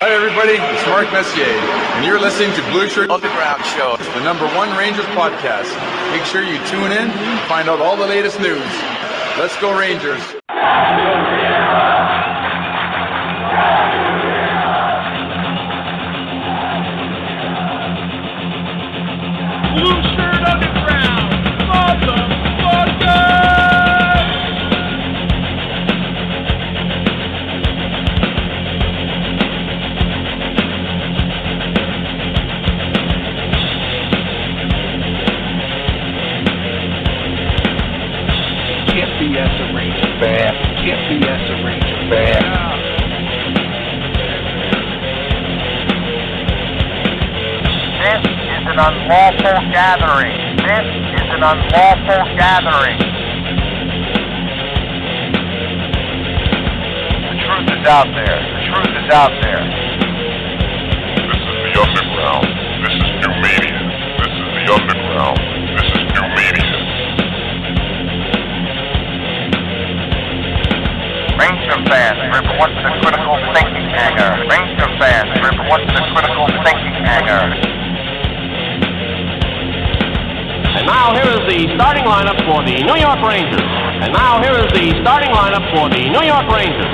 Hi everybody, it's Mark Messier, and you're listening to Blueshirt Underground Show, the #1 Rangers podcast. Make sure you tune in and find out all the latest news. Let's go Rangers! Blueshirt Underground, motherfucker! can't BS a Ranger fan, can't BS a Ranger fan. This is an unlawful gathering. This is an unlawful gathering. The truth is out there. The truth is out there. This is the underground. This is new media. This is the underground. This is new media. Ranger fans, report to the critical thinking hangar. Ranger fans, report to the critical thinking hangar. And now here is the starting lineup for the New York Rangers. And now here is the starting lineup for the New York Rangers.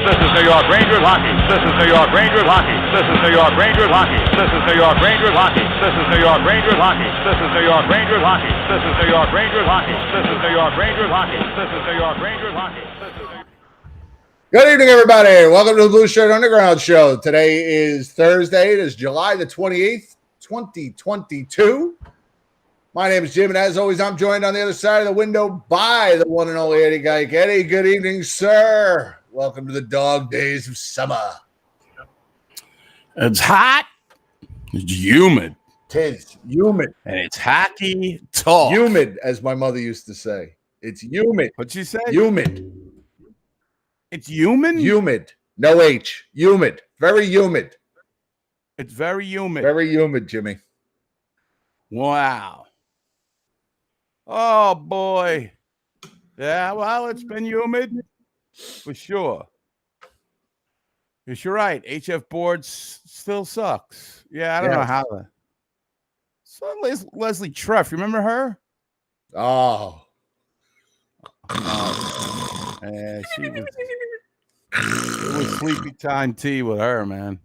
This is New York Rangers hockey. This is New York Rangers hockey. This is New York Rangers hockey. This is New York Rangers hockey. This is New York Rangers hockey. This is New York Rangers hockey. This is New York Rangers hockey. This is New York Rangers hockey. This is New York Rangers hockey. Good evening, everybody. Welcome to the Blueshirt Underground Show. Today is Thursday. It is July the 28th, 2022. My name is Jim, and as always, I'm joined on the other side of the window by the one and only Eddie Geik. Eddie, good evening, sir. Welcome to the dog days of summer. It's hot. It's humid. Tis humid. And it's hockey talk. Humid, as my mother used to say. It's humid. What'd you say? Humid. It's human? Humid. No H. Humid. Very humid. It's very humid. Very humid, Jimmy. Wow. Oh, boy. Yeah, well, it's been humid for sure. Yes, you're right. HF boards still sucks. Yeah, I don't know how that. So Leslie Treff, remember her? Oh. Yeah, it was sleepy time tea with her, man.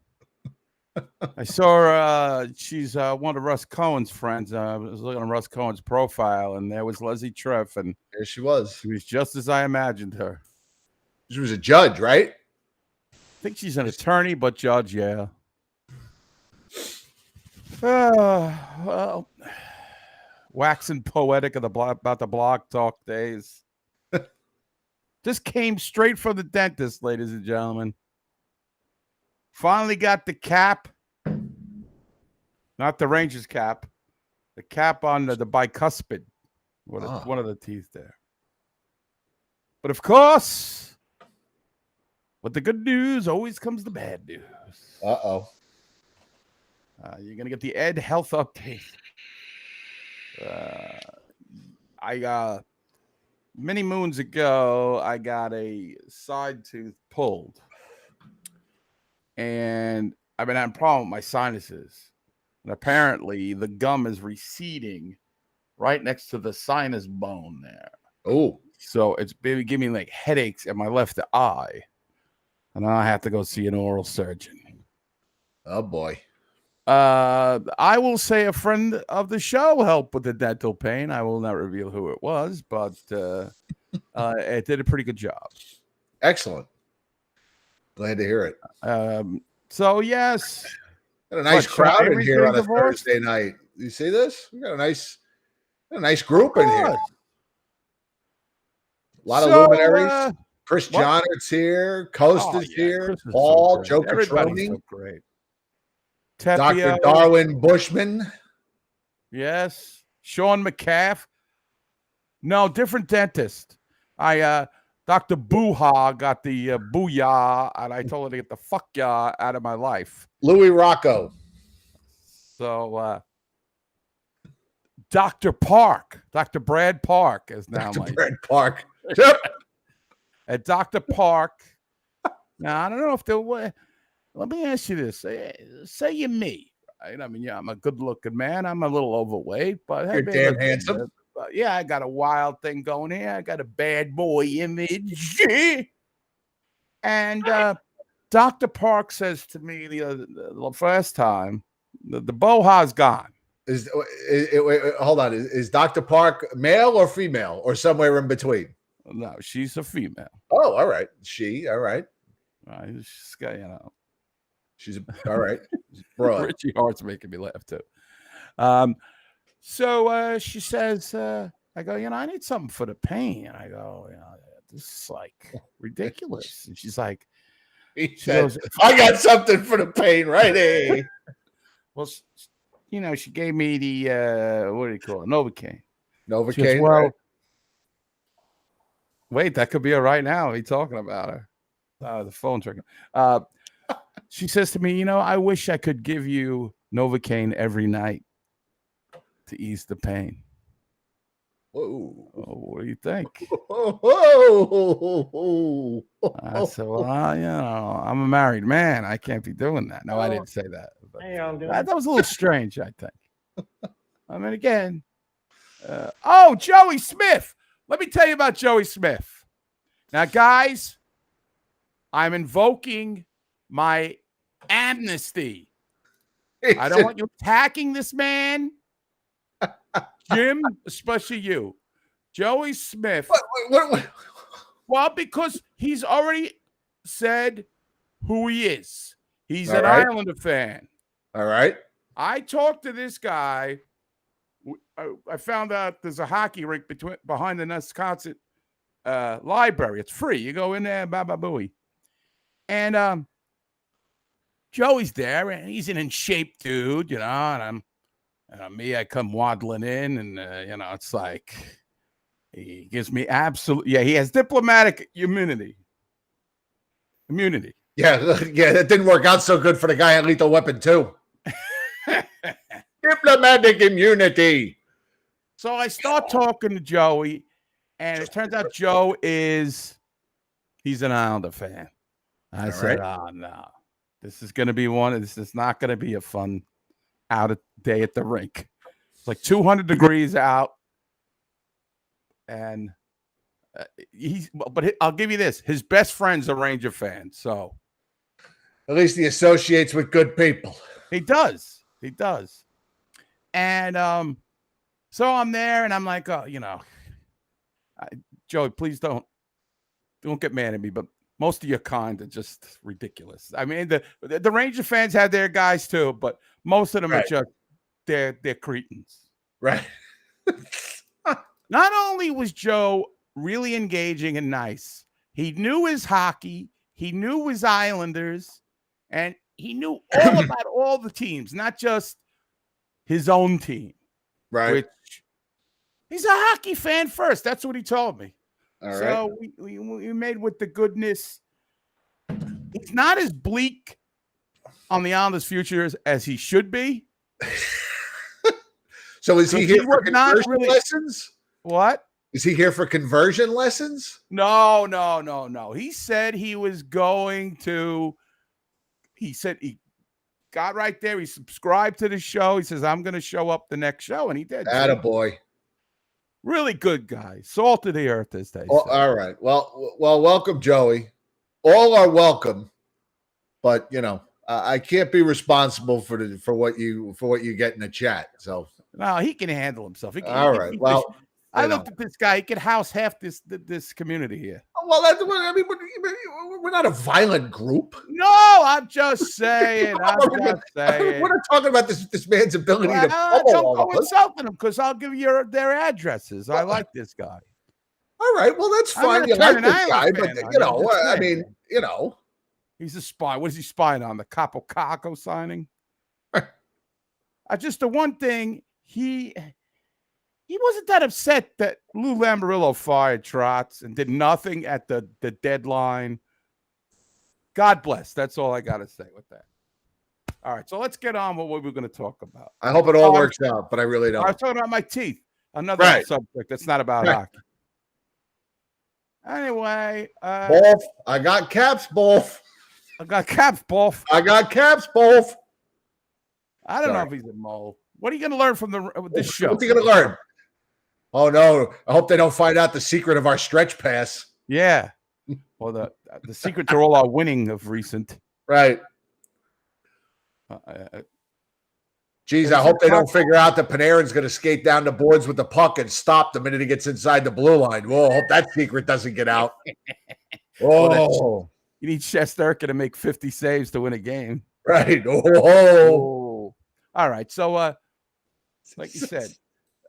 I saw her. She's one of Russ Cohen's friends. I was looking at Russ Cohen's profile, and there was Leslie Treff, and There she was. she was just as I imagined her. She was a judge, right? I think she's an attorney, but judge, yeah. Well, waxing poetic of about the blog talk days. Just came straight from the dentist, ladies and gentlemen. Finally got the cap. Not the Rangers cap. The cap on the bicuspid. One of the teeth there. But of course, with the good news always comes the bad news. Uh-oh. You're going to get the Ed Health update. Many moons ago, I got a side tooth pulled. And I've been having a problem with my sinuses. And apparently, the gum is receding right next to the sinus bone there. Oh. So it's been giving me like headaches in my left eye. And I have to go see an oral surgeon. Oh, boy. I will say a friend of the show helped with the dental pain. I will not reveal who it was, but it did a pretty good job. Excellent. Glad to hear it. So, yes. Got a nice crowd in here on a Thursday night. You see this? We got a nice group in here. A lot of luminaries. Chris Johnert's here. Costa's here. Chris Paul, so Joe Everybody's Catroni. so great. Dr. Darwin Bushman. Yes. Sean McCaff. No, different dentist. Dr. Booha got the booyah, and I told her to get the fuck ya out of my life. Louis Rocco. So, Dr. Park, Dr. Brad Park is now Dr. my Brad Park. Yep. And Dr. Park Now, I don't know if there were. Let me ask you this. Say you're me, right? I mean, yeah, I'm a good-looking man. I'm a little overweight, but You're hey, damn listen, handsome. but yeah, I got a wild thing going here. I got a bad boy image. And Dr. Park says to me the first time, the boha's gone. Hold on. Is Dr. Park male or female or somewhere in between? No, she's a female. Oh, all right. All right. She's got, She's all right. Broad. Richie Hart's making me laugh too. So she says, I go, I need something for the pain. And I go, this is like ridiculous. And she's like, He says, I got something for the pain right here. Well, she gave me the, what do you call it? Novocaine. Novocaine. Goes, well, right? Wait, that could be her right now. He's talking about her. The phone's ringing. She says to me, I wish I could give you Novocaine every night to ease the pain. Whoa. Oh, what do you think? Whoa. I said, well, I'm a married man. I can't be doing that. No, I didn't say that. But that was a little strange, I think. I mean, again. Joey Smith. Let me tell you about Joey Smith. Now, guys, I'm invoking my amnesty. I don't want you attacking this man. Jim, especially you. Joey Smith. What? Well, because he's already said who he is. He's an right. Islander fan. All right. I talked to this guy. I found out there's a hockey rink behind the Wisconsin library. It's free. You go in there, booey. And Joey's there, and he's an in shape dude, and I'm me. I come waddling in, and it's like he gives me absolute. Yeah, he has diplomatic immunity. Yeah, that didn't work out so good for the guy at Lethal Weapon 2. Diplomatic immunity. So I start talking to Joey, and it turns out he's an Islander fan. I said, oh, no. This is going to be this is not going to be a fun day at the rink. It's like 200 degrees out. And I'll give you this. His best friend's a Ranger fan. So at least he associates with good people. He does. And so I'm there, and I'm like, Joey, please don't get mad at me, but most of your kind are just ridiculous. I mean, the Ranger fans have their guys too, but most of them are just they're cretins. Right. Not only was Joe really engaging and nice, he knew his hockey, he knew his Islanders, and he knew all about all the teams, not just his own team. Right. Which he's a hockey fan first. That's what he told me. All right. So we made with the goodness. He's not as bleak on the Islanders' future as he should be. So is he here for conversion lessons? What? Is he here for conversion lessons? No. He said he was going to. He said he got right there. He subscribed to the show. He says, I'm going to show up the next show. And he did. Attaboy. Really good guy. Salt of the earth, as they say. All right. Well, welcome, Joey. All are welcome. But, I can't be responsible for what you get in the chat. So no, he can handle himself. All right. Well, I looked at this guy. He could house half this community here. Well, we're not a violent group. No, I'm just saying. We're not talking about this man's ability to don't go insulting him because I'll give you their addresses. I like this guy. All right. Well, that's fine. You like this guy, but he's a spy. What is he spying on? The Kaapo Kakko signing? Just the one thing he wasn't that upset that Lou Lamoriello fired Trotz and did nothing at the deadline. God bless. That's all I got to say with that. All right, so let's get on with what we're going to talk about. I hope it all works out, but I really don't. I was talking about my teeth. Another subject that's not about hockey. Anyway. Both. I got caps, both. I got caps, both. I got caps, both. I don't know Sorry. if he's a mole. What are you going to learn from this show? What's he going to learn? Oh, no. I hope they don't find out the secret of our stretch pass. Yeah. Well, the secret to all our winning of recent. Right. Geez, I hope they don't figure out that Panarin's going to skate down the boards with the puck and stop the minute he gets inside the blue line. Whoa, hope that secret doesn't get out. Oh, you need Shesterkin to make 50 saves to win a game. Right. Oh. All right. So, like you said,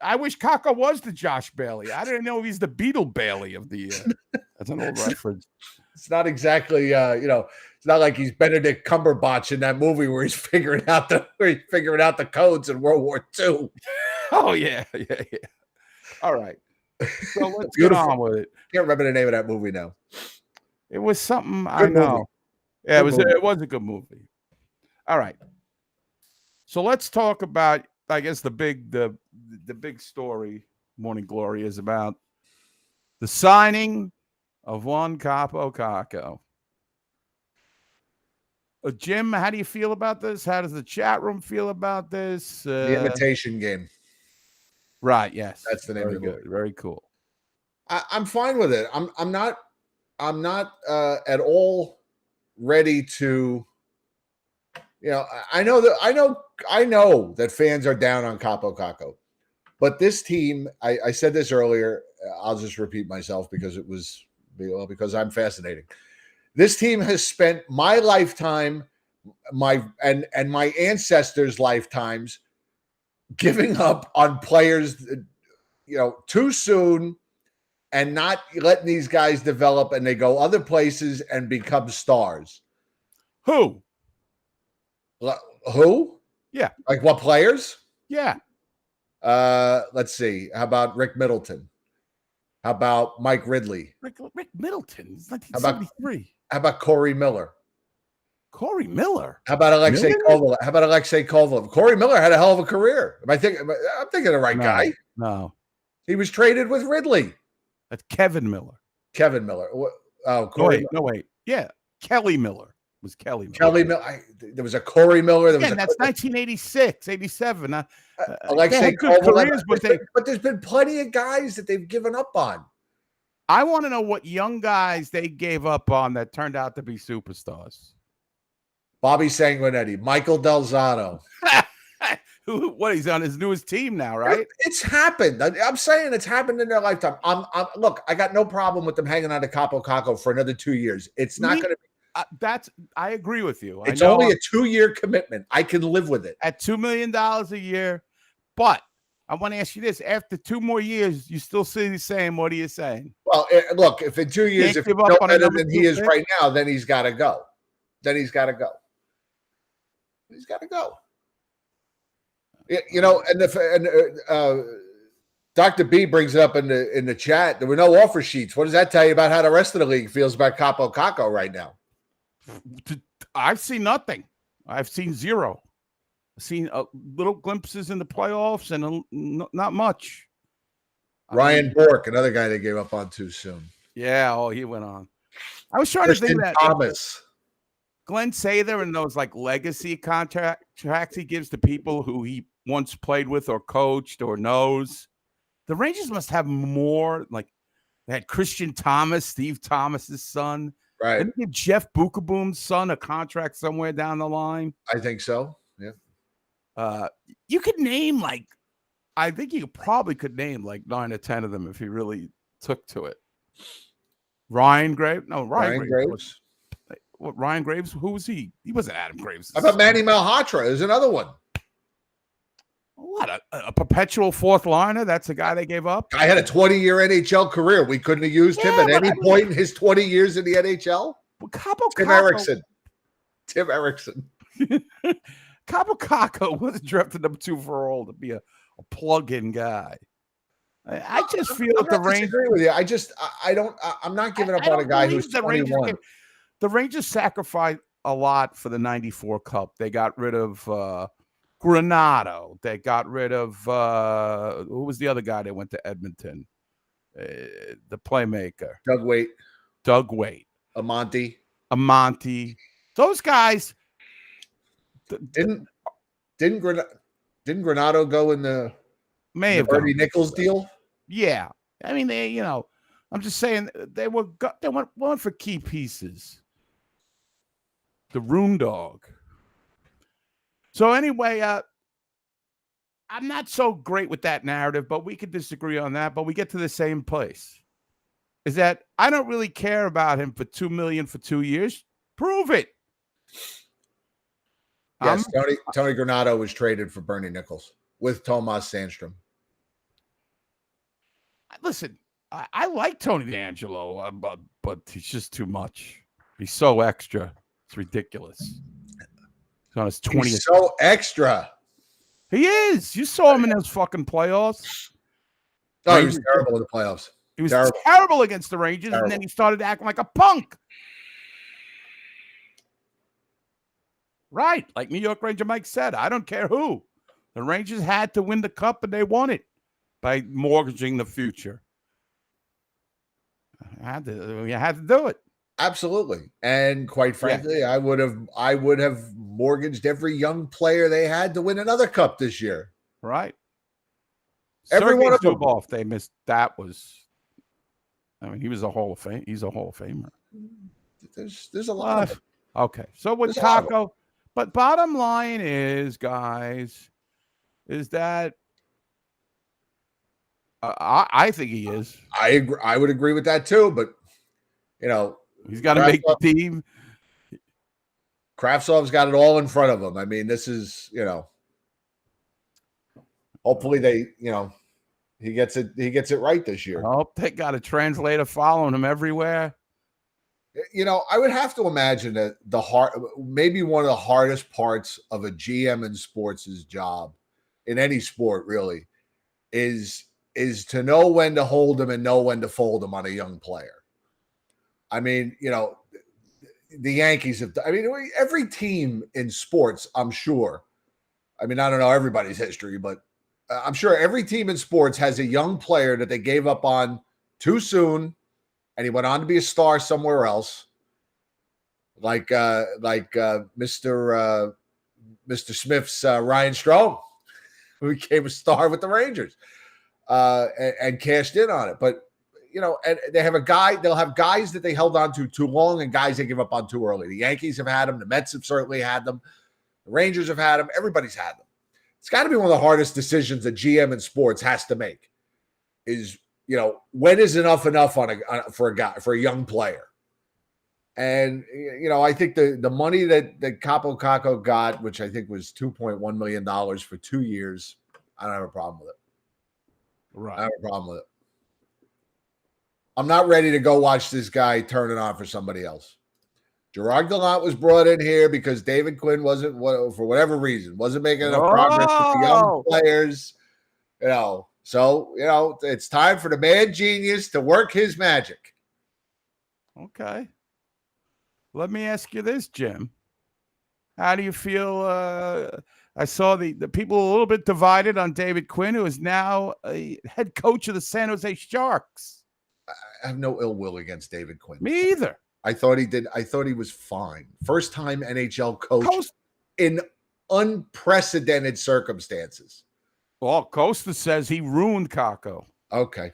I wish Kakko was the Josh Bailey. I didn't know he's the Beetle Bailey of the year. That's an old reference. It's not exactly, it's not like he's Benedict Cumberbatch in that movie where he's figuring out the codes in World War II. Oh yeah. All right. So let's get on with it. Can't remember the name of that movie now. It was something Good I know. movie. Yeah, Good it was a good movie. All right. So let's talk about, I guess, the big story, Morning Glory, is about the signing of one Kaapo Kakko. Jim, how do you feel about this? How does the chat room feel about this? The Imitation Game. Right. Yes, That's the name of the movie. Very cool. I'm fine with it. I'm not at all ready to. I know that fans are down on Kaapo Kakko, but this team. I said this earlier. I'll just repeat myself because I'm fascinating. This team has spent my lifetime, my ancestors' lifetimes, giving up on players, too soon, and not letting these guys develop, and they go other places and become stars. Who? Yeah. Like what players? Yeah. Let's see. How about Rick Middleton? How about Mike Ridley? Rick Middleton. It's 1973. How about Corey Miller? Corey Miller. How about Alexei Kovalev? Corey Miller had a hell of a career. I'm thinking of the right guy. No. He was traded with Ridley. That's Kevin Miller. Kevin Miller. Corey. No, wait. Yeah. Kelly Miller. It was Kelly Miller. Kelly Miller. There was a Corey Miller. That's 1986, 87. Alexei Kovalev. But there's been plenty of guys that they've given up on. I want to know what young guys they gave up on that turned out to be superstars. Bobby Sanguinetti, Michael Delzano. What, he's on his newest team now, right? It's happened. I'm saying it's happened in their lifetime. Look, I got no problem with them hanging on to Kaapo Kakko for another 2 years. It's not going to be. I agree with you. It's only a 2-year commitment. I can live with it. At $2 million a year. But I want to ask you this. After 2 more years, you still see the same. What are you saying? Well, look, if in 2 years, if he's no better than he is right now, then he's got to go. He's got to go. And Dr. B brings it up in the chat. There were no offer sheets. What does that tell you about how the rest of the league feels about Kaapo Kakko right now? I've seen nothing. I've seen zero. I've seen little glimpses in the playoffs and not much. Ryan Bourque, another guy they gave up on too soon. Yeah, he went on. I was trying to think that Thomas. Glenn Sather and those like legacy contracts he gives to people who he once played with or coached or knows. The Rangers must have more. Like they had Christian Thomas, Steve Thomas's son. Right. Didn't they give Jeff Bukaboom's son a contract somewhere down the line? I think so. Yeah. You could name I think you probably could name 9 or 10 of them if you really took to it. Ryan Graves. What, Ryan Graves? Who was he? He wasn't Adam Graves. How about Manny Malhotra? There's another one. What, a perpetual fourth liner? That's the guy they gave up? I had a 20-year NHL career. We couldn't have used him at any point in his 20 years in the NHL. Well, Kaapo Tim Erickson. Kaapo Kakko was drafted number 2 overall to be a plug-in guy. I just feel that the Rangers agree with you. I'm not giving up on a guy who's 21. The Rangers sacrificed a lot for the 94 Cup. They got rid of Granato. They got rid of who was the other guy that went to Edmonton? The playmaker. Doug Waite. Amonte. Those guys Didn't Granado go in the may have Bernie gone. Nichols deal? Yeah. I mean, I'm just saying they went for key pieces. The room dog. So anyway, I'm not so great with that narrative, but we could disagree on that. But we get to the same place: is that I don't really care about him for $2 million for 2 years. Prove it. Yes, Tony Granado was traded for Bernie Nichols with Tomas Sandstrom. Listen, I like Tony D'Angelo, but he's just too much. He's so extra. It's ridiculous. He's on his 20th. He's so extra. He is. You saw him in those fucking playoffs. Oh, he was terrible in the playoffs. He was terrible against the Rangers, and then he started acting like a punk. Right. Like New York Ranger Mike said, I don't care who. The Rangers had to win the cup, and they won it by mortgaging the future. You had to do it. Absolutely. And quite frankly, I would have mortgaged every young player they had to win another cup this year. Right. Every one of them. Zubov, they missed. That was, he was a Hall of Fame. He's a Hall of Famer. There's a lot of it. Okay. So with Kakko, but bottom line is, guys, is that I think he is. I agree. I would agree with that too, but he's got to make the team. Kravtsov's got it all in front of him. I mean, this is, hopefully he gets it right this year. Oh, they got a translator following him everywhere. I would have to imagine that maybe one of the hardest parts of a GM in sports' job, in any sport really, is to know when to hold them and know when to fold them on a young player. I mean, the Yankees have. I mean, every team in sports, I'm sure. I mean, I don't know everybody's history, but I'm sure every team in sports has a young player that they gave up on too soon, and he went on to be a star somewhere else, like Mr. Smith's Ryan Strome, who became a star with the Rangers, and cashed in on it. But and they'll have guys that they held on to too long and guys they give up on too early. The Yankees have had them. The Mets have certainly had them. The Rangers have had them. Everybody's had them. It's got to be one of the hardest decisions a GM in sports has to make is, when is enough for a young player? And, I think the money that Kaapo Kakko got, which I think was $2.1 million for 2 years, I don't have a problem with it. Right. I have a problem with it. I'm not ready to go watch this guy turn it on for somebody else. Gerard Gallant was brought in here because David Quinn wasn't, for whatever reason, wasn't making enough progress with the young players. So, it's time for the mad genius to work his magic. Okay. Let me ask you this, Jim. How do you feel? I saw the people a little bit divided on David Quinn, who is now a head coach of the San Jose Sharks. I have no ill will against David Quinn. Me either. I thought he was fine. First time NHL coach in unprecedented circumstances. Well, Costa says he ruined Kakko. Okay.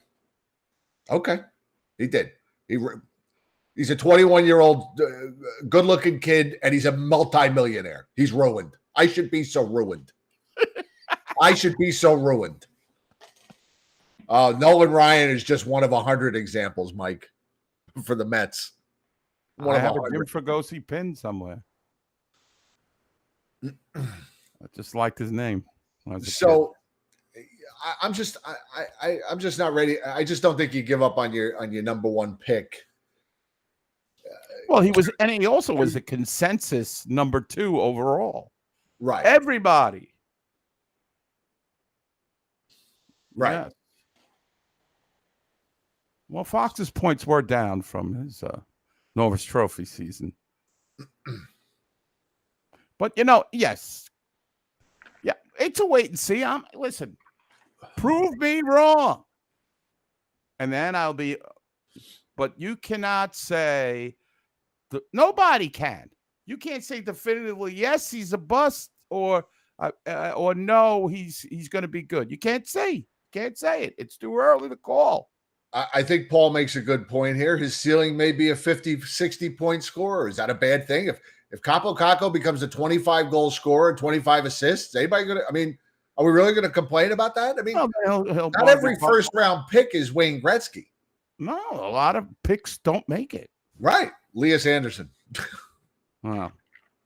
He did. He's a 21-year-old good-looking kid, and he's a multimillionaire. He's ruined. I should be so ruined. Nolan Ryan is just one of 100 examples, Mike, for the Mets. I have a Jim Fregosi pin somewhere. I just liked his name. So I'm just not ready. I just don't think you give up on your number one pick. Well, he also was a consensus number 2 overall. Right. Everybody. Right. Yes. Well, Fox's points were down from his Norris Trophy season. But, yes. Yeah, it's a wait and see. Listen, prove me wrong. And then I'll be, but you cannot say, nobody can. You can't say definitively yes, he's a bust, or no, he's going to be good. You can't say. Can't say it. It's too early to call. I think Paul makes a good point here. His ceiling may be a 50, 60-point scorer. Is that a bad thing? If Kaapo Kakko becomes a 25-goal scorer, 25 assists, anybody going to – I mean, are we really going to complain about that? I mean, he'll not every first-round pick is Wayne Gretzky. No, a lot of picks don't make it. Right. Elias Anderson. Well,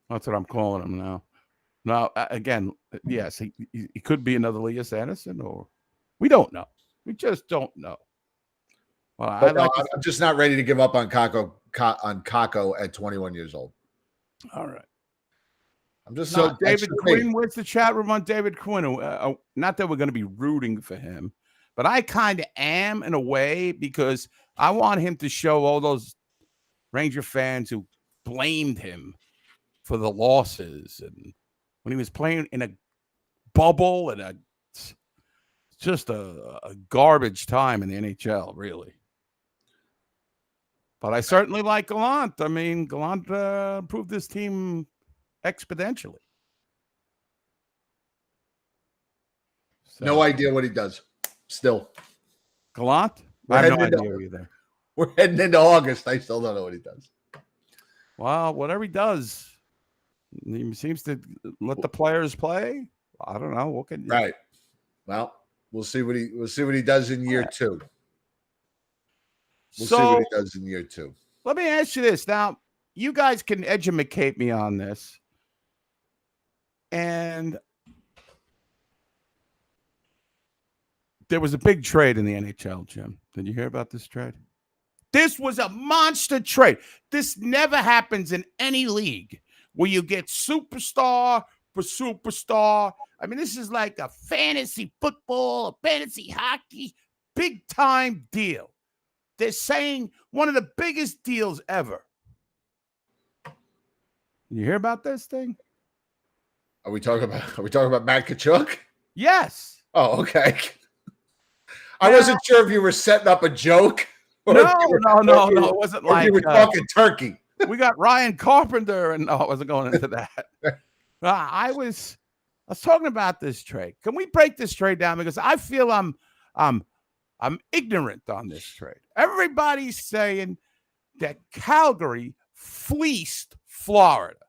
that's what I'm calling him now. Now, again, yes, he could be another Elias Anderson, or we don't know. We just don't know. Well, I'm just not ready to give up on Kakko at 21 years old. All right. I'm just so not. David Quinn, where's the chat room on David Quinn? Not that we're going to be rooting for him, but I kind of am in a way, because I want him to show all those Ranger fans who blamed him for the losses, and when he was playing in a bubble and just a garbage time in the NHL, really. But I certainly like Gallant. I mean, Gallant improved this team exponentially. So, no idea what he does. Still. Gallant? I have no idea either. We're heading into August. I still don't know what he does. Well, whatever he does, he seems to let the players play. I don't know. Right. Well, we'll see what he does in year two. We'll see what he does in year two. Let me ask you this. Now, you guys can educate me on this. And there was a big trade in the NHL, Jim. Did you hear about this trade? This was a monster trade. This never happens in any league where you get superstar for superstar. I mean, this is like a fantasy football, a fantasy hockey, big time deal. They're saying one of the biggest deals ever. You hear about this thing? Are we talking about Matt Tkachuk? Yes. Oh, okay. I wasn't sure if you were setting up a joke. No. It wasn't like you were talking turkey. We got Ryan Carpenter, and no, I wasn't going into that. I was talking about this trade. Can we break this trade down? Because I feel I'm ignorant on this trade. Everybody's saying that Calgary fleeced Florida,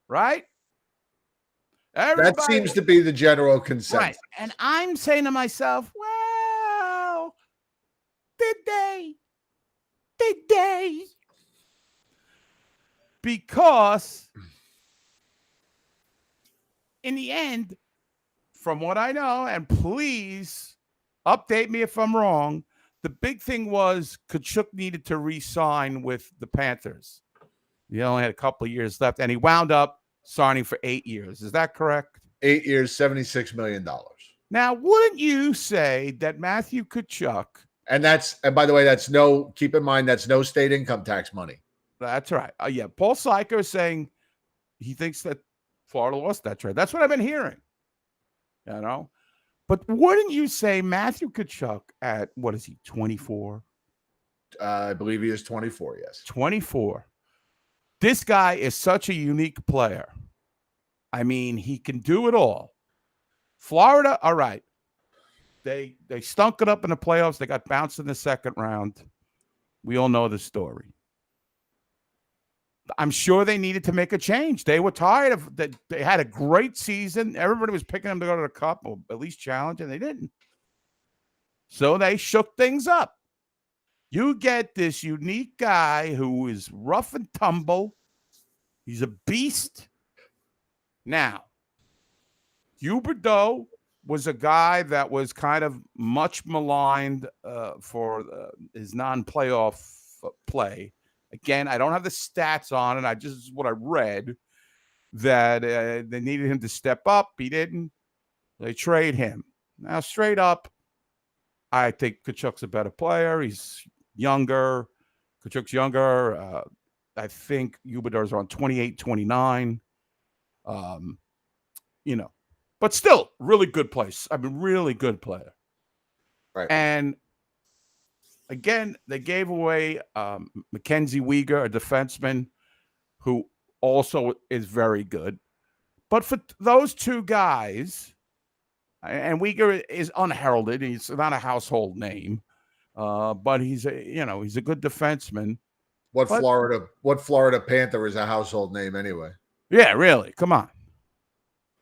right? That seems to be the general consensus. Right. And I'm saying to myself, well, did they? Because in the end, from what I know, and please update me if I'm wrong, the big thing was Tkachuk needed to re-sign with the Panthers. He only had a couple of years left, and he wound up signing for 8 years. Is that correct? 8 years, $76 million. Now, wouldn't you say that Matthew Tkachuk, and by the way, keep in mind, that's no state income tax money. That's right. Yeah, Paul Seiker is saying he thinks that Florida lost that trade. That's what I've been hearing. You know? But wouldn't you say Matthew Tkachuk at, what is he, 24? I believe he is 24, yes. 24. This guy is such a unique player. I mean, he can do it all. Florida, all right. They stunk it up in the playoffs. They got bounced in the second round. We all know the story. I'm sure they needed to make a change. They were tired of that. They had a great season. Everybody was picking them to go to the Cup or at least challenge, and they didn't. So they shook things up. You get this unique guy who is rough and tumble. He's a beast. Now, Huberdeau was a guy that was kind of much maligned for his non-playoff play. Again, I don't have the stats on it. This is what I read, that they needed him to step up. He didn't. They trade him. Now, straight up, I think Tkachuk's a better player. He's younger. Tkachuk's younger. I think Huberdeau's around 28, 29. But still, really good place. I mean, really good player. Right. And again, they gave away Mackenzie Weegar, a defenseman who also is very good. But for those two guys, and Uyghur is unheralded. He's not a household name, but he's a good defenseman. What Florida Panther is a household name anyway? Yeah, really. Come on.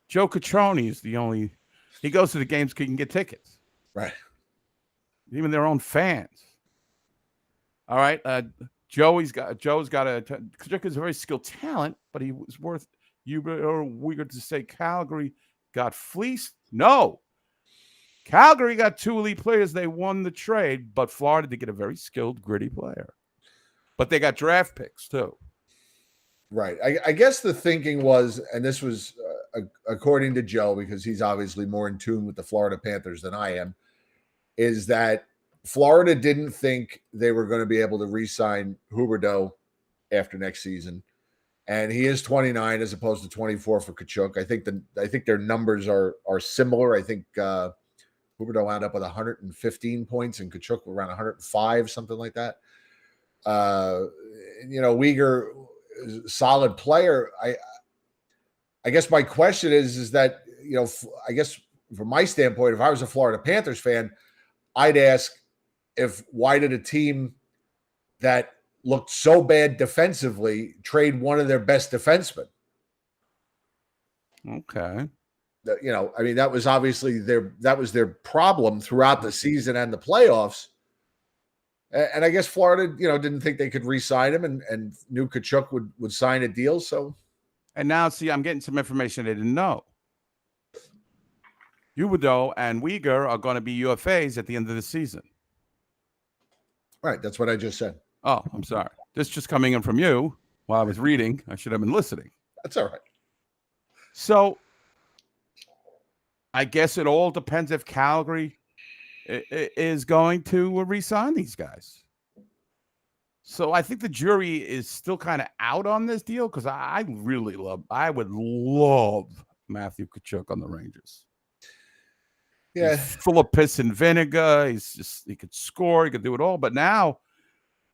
Joe Catroni is the only. He goes to the games because he can get tickets. Right. Even their own fans. All right. Joe's got Kachuk is a very skilled talent, but he was worth Uyghur to say Calgary got fleeced. No. Calgary got two elite players. They won the trade, but Florida did get a very skilled, gritty player. But they got draft picks too. Right. I guess the thinking was, and this was according to Joe, because he's obviously more in tune with the Florida Panthers than I am, is that Florida didn't think they were going to be able to re-sign Huberdeau after next season. And he is 29 as opposed to 24 for Kachuk. I think their numbers are similar. I think Huberdeau wound up with 115 points and Kachuk around 105, something like that. Uyghur is a solid player. I guess my question is that, I guess from my standpoint, if I was a Florida Panthers fan, I'd ask why did a team that looked so bad defensively trade one of their best defensemen? Okay. That was obviously their problem throughout the season and the playoffs. And I guess Florida, didn't think they could re-sign him and knew Kachuk would sign a deal. So, and now see, I'm getting some information they didn't know. Huberdeau and Uyghur are going to be UFAs at the end of the season. Right. That's what I just said. Oh, I'm sorry. This just coming in from you while I was reading. I should have been listening. That's all right. So I guess it all depends if Calgary is going to re-sign these guys. So I think the jury is still kind of out on this deal because I would love Matthew Kachuk on the Rangers. Yeah. He's full of piss and vinegar. He could score. He could do it all. But now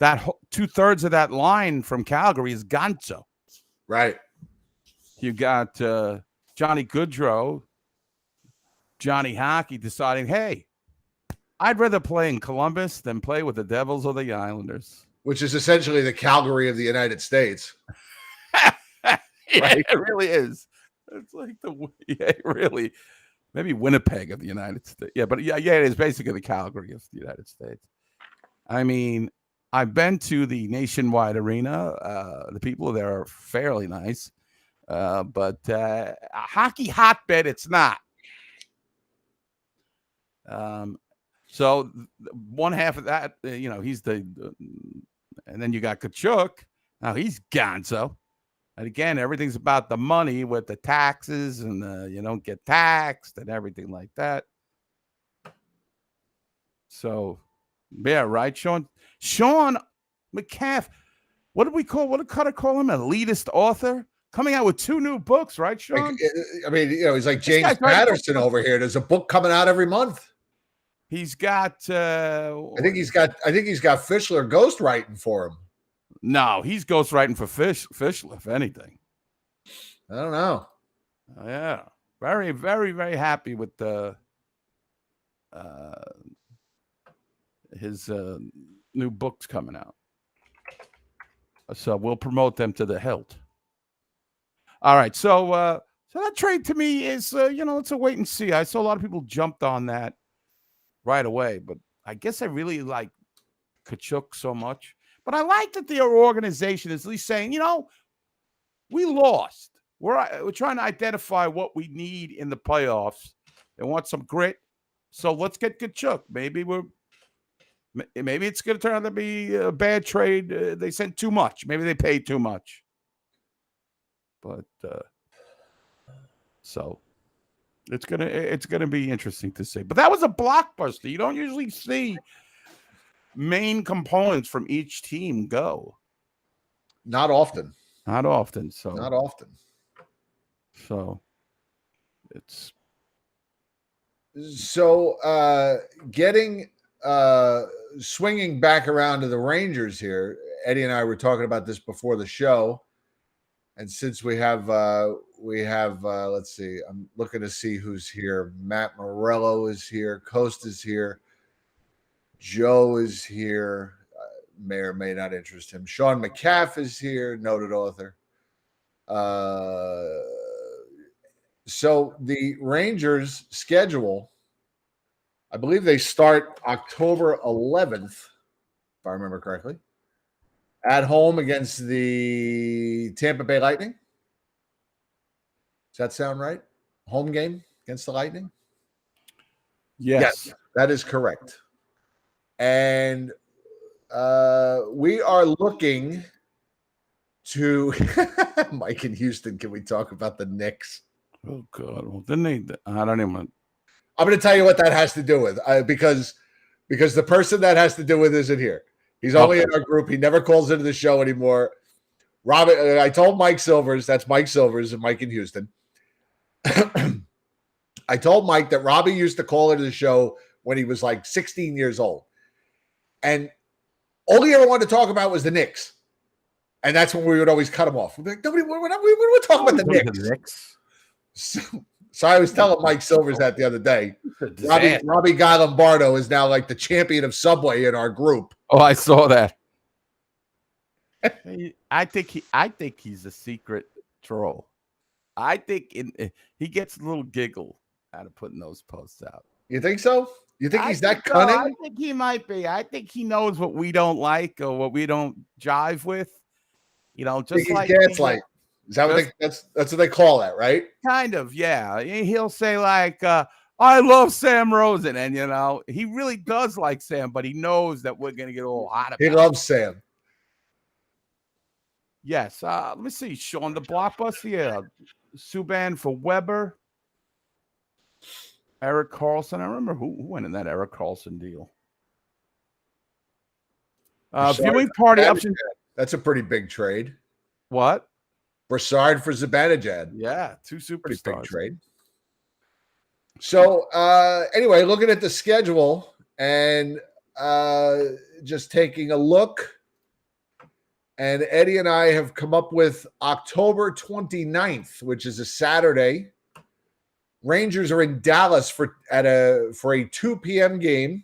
that 2/3 of that line from Calgary is Gonzo. Right. You got Johnny Gaudreau, Johnny Hockey deciding, hey, I'd rather play in Columbus than play with the Devils or the Islanders. Which is essentially the Calgary of the United States. Yeah, right? It really is. It's like really. Maybe Winnipeg of the United States. Yeah, but yeah, it is basically the Calgary of the United States. I mean, I've been to the Nationwide Arena. The people there are fairly nice. But a hockey hotbed, it's not. So one half of that, he's and then you got Kachuk. Now he's Gonzo. And again, everything's about the money with the taxes and you don't get taxed and everything like that. So, yeah, right, Sean? Sean McCaff. What did Cutter call him? Elitist author? Coming out with 2 new books, right, Sean? He's like James Patterson over here. There's a book coming out every month. He's got I think he's got Fischler ghostwriting for him. No, he's ghostwriting for Fischler, if anything. I don't know. Yeah. Very, very, very happy with his new books coming out. So we'll promote them to the hilt. All right. So that trade to me is, it's a wait and see. I saw a lot of people jumped on that right away, but I guess I really like Kachuk so much. But I like that the organization is at least saying, we lost. We're trying to identify what we need in the playoffs. They want some grit. So let's get Kachuk. Maybe it's going to turn out to be a bad trade. They sent too much. Maybe they paid too much. But so it's gonna be interesting to see. But that was a blockbuster. You don't usually see main components from each team go. Not often. So not often. So it's getting swinging back around to the Rangers here. Eddie and I were talking about this before the show. And since we have let's see, I'm looking to see who's here. Matt Morello is here. Coast is here. Joe is here. May or may not interest him. Sean McCaff is here, noted author. So the Rangers schedule, I believe they start October 11th, if I remember correctly, at home against the Tampa Bay Lightning. Does that sound right? Home game against the Lightning? Yes. That is correct. And we are looking to Mike in Houston. Can we talk about the Knicks? Oh God! Well, didn't they? I don't even. I'm going to tell you what that has to do with because the person that has to do with isn't here. He's only in our group. He never calls into the show anymore. Robin, I told Mike Silvers, that's Mike Silvers and Mike in Houston. I told Mike that Robbie used to call into the show when he was like 16 years old. And all he ever wanted to talk about was the Knicks. And that's when we would always cut him off. We'd be like, nobody, we're talking about the Knicks. So I was telling Mike Silvers that the other day. Robbie Guy Lombardo is now like the champion of Subway in our group. Oh, I saw that. I think he's a secret troll. I think he gets a little giggle out of putting those posts out. You think so? You think he's that cunning? I think he might be. I think he knows what we don't like or what we don't jive with. You know, just like gaslight. Is that what that's what they call that, right? Kind of, yeah. He'll say like, "I love Sam Rosen," and you know, he really does like Sam, but he knows that we're gonna get all hot about it. He loves Sam. Yes. Let me see. Sean the Blockbuster. Yeah. Subban for Weber. Eric Carlson. I remember who went in that Eric Carlson deal. Viewing party option. That's a pretty big trade. What? Brassard for Zibanejad. Yeah, two superstars. Pretty big trade. So anyway, looking at the schedule and just taking a look. And Eddie and I have come up with October 29th, which is a Saturday. Rangers are in Dallas for a 2 p.m. game.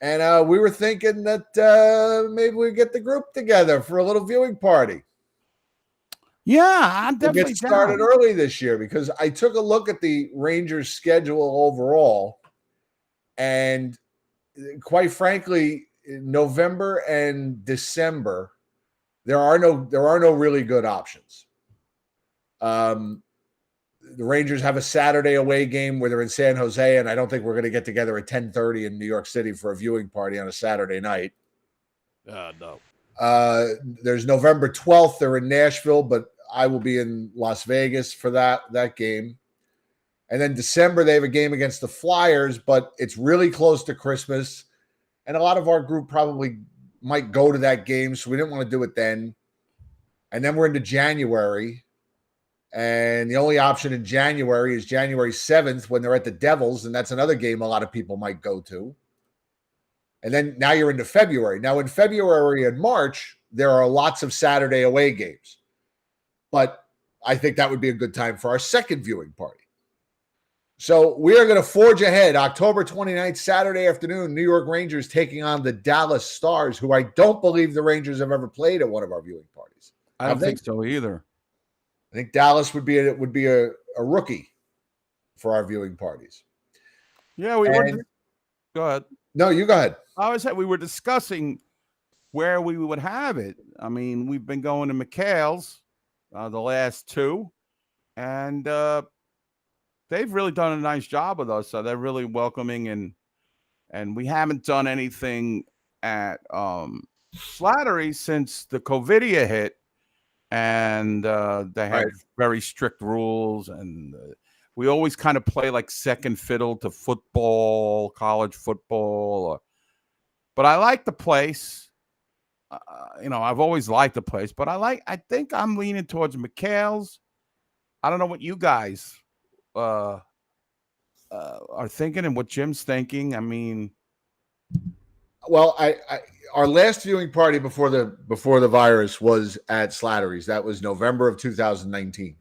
And we were thinking that maybe we get the group together for a little viewing party. Yeah, I'm definitely get started early this year because I took a look at the Rangers schedule overall. And quite frankly, November and December, there are no really good options. The Rangers have a Saturday away game where they're in San Jose, and I don't think we're going to get together at 10:30 in New York City for a viewing party on a Saturday night. No. There's November 12th. They're in Nashville, but I will be in Las Vegas for that game. And then December, they have a game against the Flyers, but it's really close to Christmas. And a lot of our group probably might go to that game, so we didn't want to do it then. And then we're into January. And the only option in January is January 7th when they're at the Devils, and that's another game a lot of people might go to. And then now you're into February. Now in February and March, there are lots of Saturday away games. But I think that would be a good time for our second viewing party. So we are going to forge ahead. October 29th, Saturday afternoon, New York Rangers taking on the Dallas Stars, who I don't believe the Rangers have ever played at one of our viewing parties. I don't think so either. I think Dallas would be a rookie for our viewing parties. Yeah, we were. Go ahead. No, you go ahead. I was saying we were discussing where we would have it. I mean, we've been going to McHale's the last two, and they've really done a nice job with us. So they're really welcoming, and we haven't done anything at Slattery since the COVIDia hit. And they had very strict rules, and we always kind of play like second fiddle to football, college football. But I like the place. I've always liked the place, but I think I'm leaning towards McHale's. I don't know what you guys are thinking and what Jim's thinking. I mean, Well, our last viewing party before the virus was at Slattery's. That was November of 2019,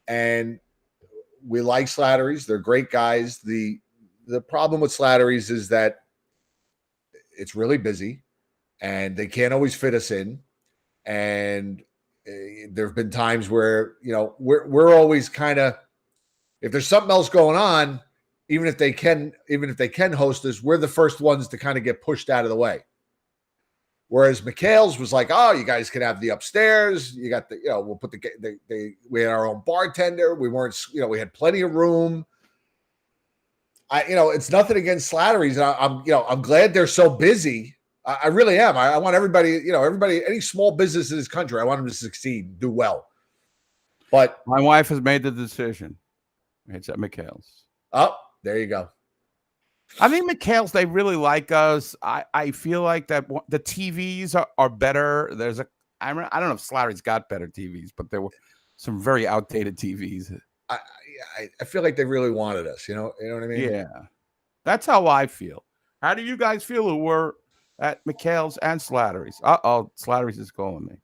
and we like Slattery's. They're great guys. The problem with Slattery's is that it's really busy, and they can't always fit us in. And there have been times where we're always kind of, if there's something else going on, even if they can host us, we're the first ones to kind of get pushed out of the way. Whereas McHale's was like, oh, you guys can have the upstairs. You got we'll put we had our own bartender. We weren't, we had plenty of room. It's nothing against Slattery's. I'm glad they're so busy. I really am. I want everybody, any small business in this country, I want them to succeed, do well. But my wife has made the decision. It's at McHale's. Oh, there you go. I think McHale's, they really like us. I feel like that the TVs are better. I don't know if Slattery's got better TVs, but there were some very outdated TVs. I feel like they really wanted us. You know what I mean? Yeah, that's how I feel. How do you guys feel who were at McHale's and Slattery's? Slattery's is calling me.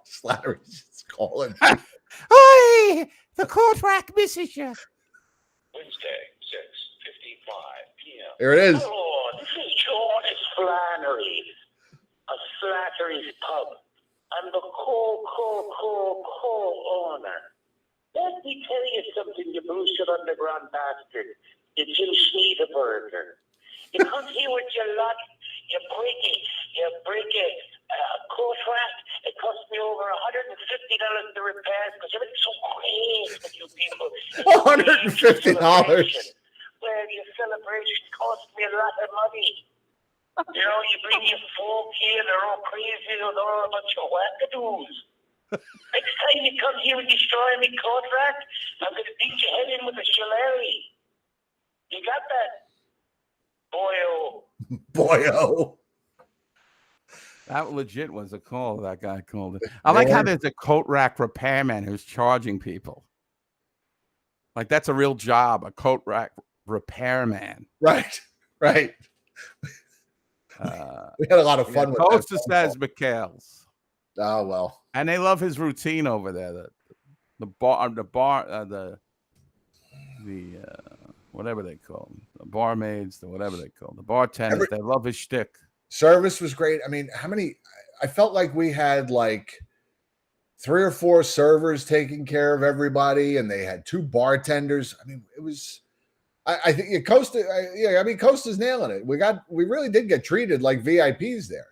Slattery's is calling. Oi, the court rack misses you. Wednesday, 6:55 p.m. There it is. Hello, this is George Flannery of Slattery's Pub. I'm the co-owner. Let me tell you something, you Blueshirt underground bastard. You Jim Schneederberger. You come here with your luck, you break it. Court rack, it cost me over $150 to repair because everything's so crazy with you people. $150. Well, your celebration cost me a lot of money. You bring your folk here, they're all crazy, they're all a bunch of wackadoos. Next time you come here and destroy me court rack, I'm going to beat your head in with a shillelagh. You got that? Boyo. Boyo. That legit was a call that guy called it. I like how there's a coat rack repairman who's charging people. Like that's a real job, a coat rack repairman. Right. We had a lot of fun with that. Costa says McHale's. Oh well. And they love his routine over there. The whatever they call them, the barmaids, whatever they call them, the bartenders. They love his shtick. Service was great. I mean, I felt like we had like 3 or 4 servers taking care of everybody, and they had 2 bartenders. I mean, it was, I think Costa, Costa's nailing it. We really did get treated like VIPs there.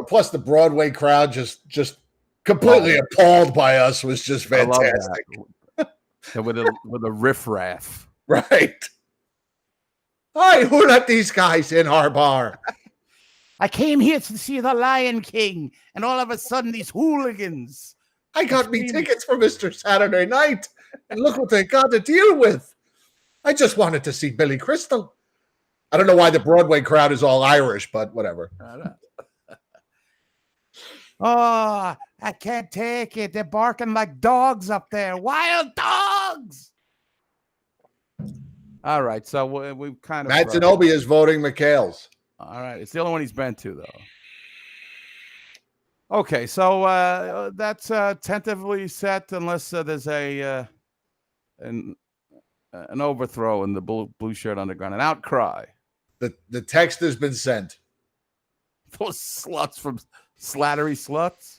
Plus the Broadway crowd just completely appalled by us was just fantastic. with a riffraff. Right. Hi, who let these guys in our bar? I came here to see the Lion King, and all of a sudden these hooligans. I got me tickets for Mr. Saturday Night, and look what they got to deal with. I just wanted to see Billy Crystal. I don't know why the Broadway crowd is all Irish, but whatever. Oh, I can't take it. They're barking like dogs up there. Wild dogs. All right, so we've kind of... Matt Zenobia is voting McHale's. All right, it's the only one he's been to, though. Okay, so that's tentatively set unless there's an overthrow in the Blueshirt Underground, an outcry. The text has been sent. Those sluts from Slattery Sluts.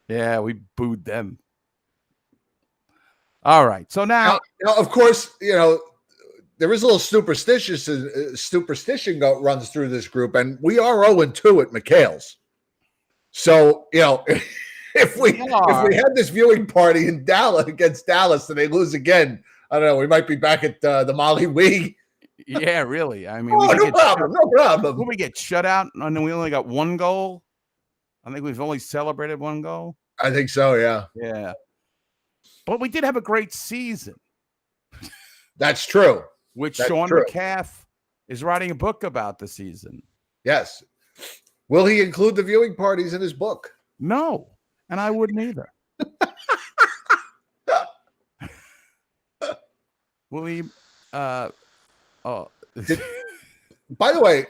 Yeah, we booed them. All right, so now of course, there is a little superstition runs through this group, and we are 0-2 at McHale's. So, if we had this viewing party in Dallas against Dallas and they lose again, I don't know, we might be back at the Molly Wee. Yeah, really. I mean, no problem. When we get shut out and we only got 1 goal, I think we've only celebrated 1 goal. I think so, yeah. Yeah. But we did have a great season. That's true. Which Sean McCaff is writing a book about the season. Yes. Will he include the viewing parties in his book? No. And I wouldn't either. Will he Oh, By the way,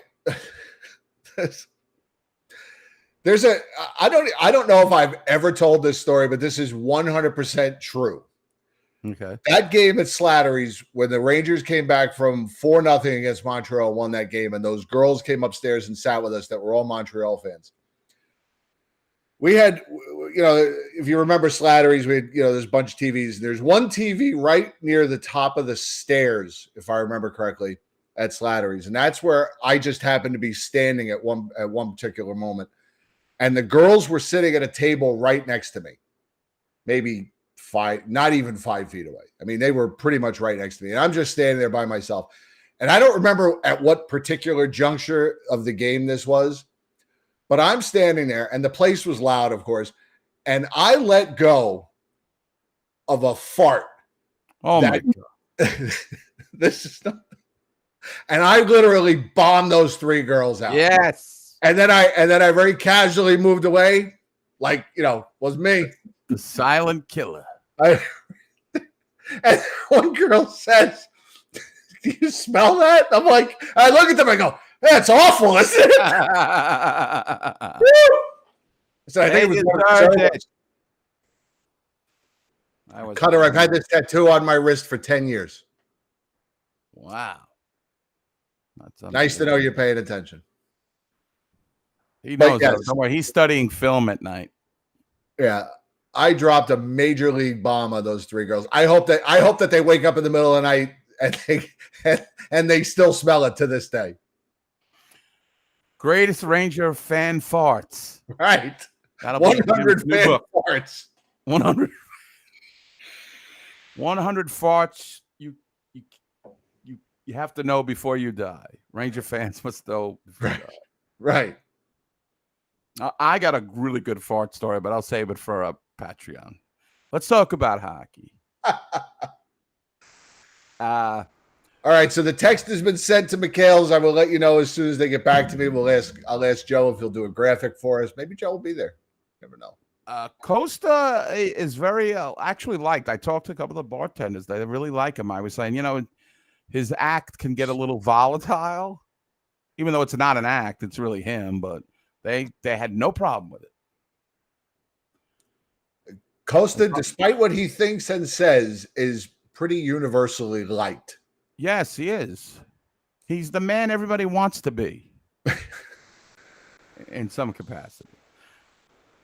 there's a I don't know if I've ever told this story, but this is 100% true. okay. That game at Slattery's, when the Rangers came back from 4-0 against Montreal, won that game, and those girls came upstairs and sat with us that were all Montreal fans. We had, if you remember Slattery's, we had, there's a bunch of TVs. There's one TV right near the top of the stairs, if I remember correctly, at Slattery's, and that's where I just happened to be standing at one particular moment. And the girls were sitting at a table right next to me, maybe not even 5 feet away. I mean, they were pretty much right next to me. And I'm just standing there by myself. And I don't remember at what particular juncture of the game this was, but I'm standing there and the place was loud, of course. And I let go of a fart. Oh, my God. This is not. And I literally bombed those 3 girls out. Yes. And then I very casually moved away, like, was me. The silent killer. And one girl says, "Do you smell that?" I'm like, I look at them, I go, "That's awful, isn't it?" So I think it was Cutter. I've had this tattoo on my wrist for 10 years. Wow. Nice to know you're paying attention. He knows. Yes. Don't worry. He's studying film at night. Yeah. I dropped a major league bomb on those 3 girls. I hope that they wake up in the middle of the night and they still smell it to this day. Greatest Ranger fan farts. Right. That'll 100 fan farts. 100 farts. You have to know before you die. Ranger fans must know before you die. Right. I got a really good fart story, but I'll save it for a Patreon. Let's talk about hockey. All right, so the text has been sent to McHale's. I will let you know as soon as they get back to me. I'll ask Joe if he'll do a graphic for us. Maybe Joe will be there. Never know. Costa is very actually liked. I talked to a couple of bartenders. They really like him. I was saying, his act can get a little volatile, even though it's not an act. It's really him, but they had no problem with it. Costa, despite what he thinks and says, is pretty universally liked. Yes, he is. He's the man everybody wants to be in some capacity.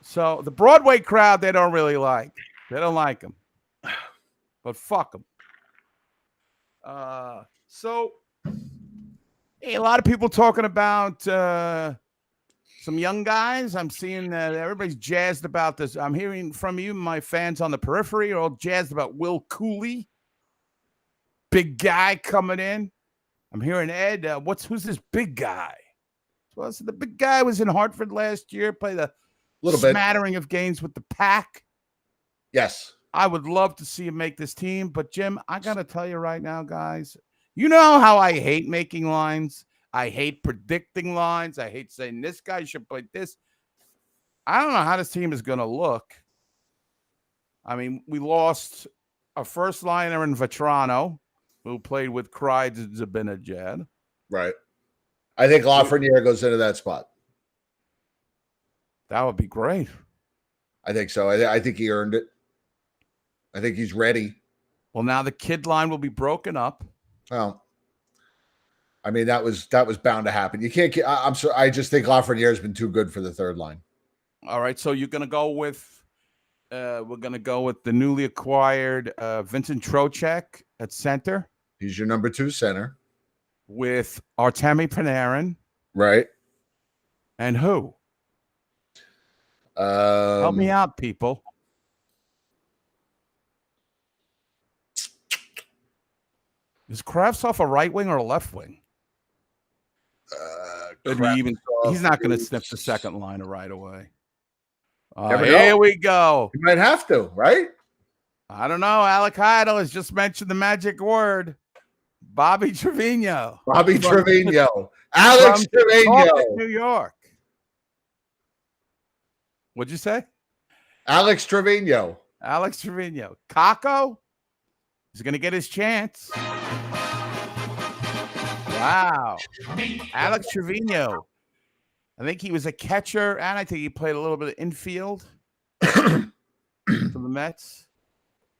So the Broadway crowd, they don't really like. They don't like him. But fuck him. So a lot of people talking about some young guys. I'm seeing that everybody's jazzed about this. I'm hearing from you, my fans on the periphery, are all jazzed about Will Cooley. Big guy coming in. I'm hearing Ed. Who's this big guy? Well, so the big guy was in Hartford last year, played a smattering of games with the Pack. Yes. I would love to see him make this team, but Jim, I got to tell you right now, guys, you know how I hate making lines. I hate predicting lines. I hate saying this guy should play this. I don't know how this team is going to look. I mean, we lost a first liner in Vetrano, who played with Clyde Zibanejad. Right. I think Lafreniere goes into that spot. That would be great. I think so. I think he earned it. I think he's ready. Well, now the kid line will be broken up. Well, I mean, that was bound to happen. You can't. I'm sorry. I just think Lafreniere has been too good for the third line. All right, so you're going to go with. We're going to go with the newly acquired Vincent Trocheck at center. He's your number 2 center. With Artemi Panarin. Right. And who? Help me out, people. Is Kravtsov a right wing or a left wing? He's not going to sniff the second liner right away. Here we go. You might have to, right? I don't know. Alec Heidel has just mentioned the magic word. Bobby Trevino. Alex Trevino. New York. What'd you say? Alex Trevino. Kakko. He's going to get his chance. Wow. Alex Trevino. I think he was a catcher, and I think he played a little bit of infield for the Mets.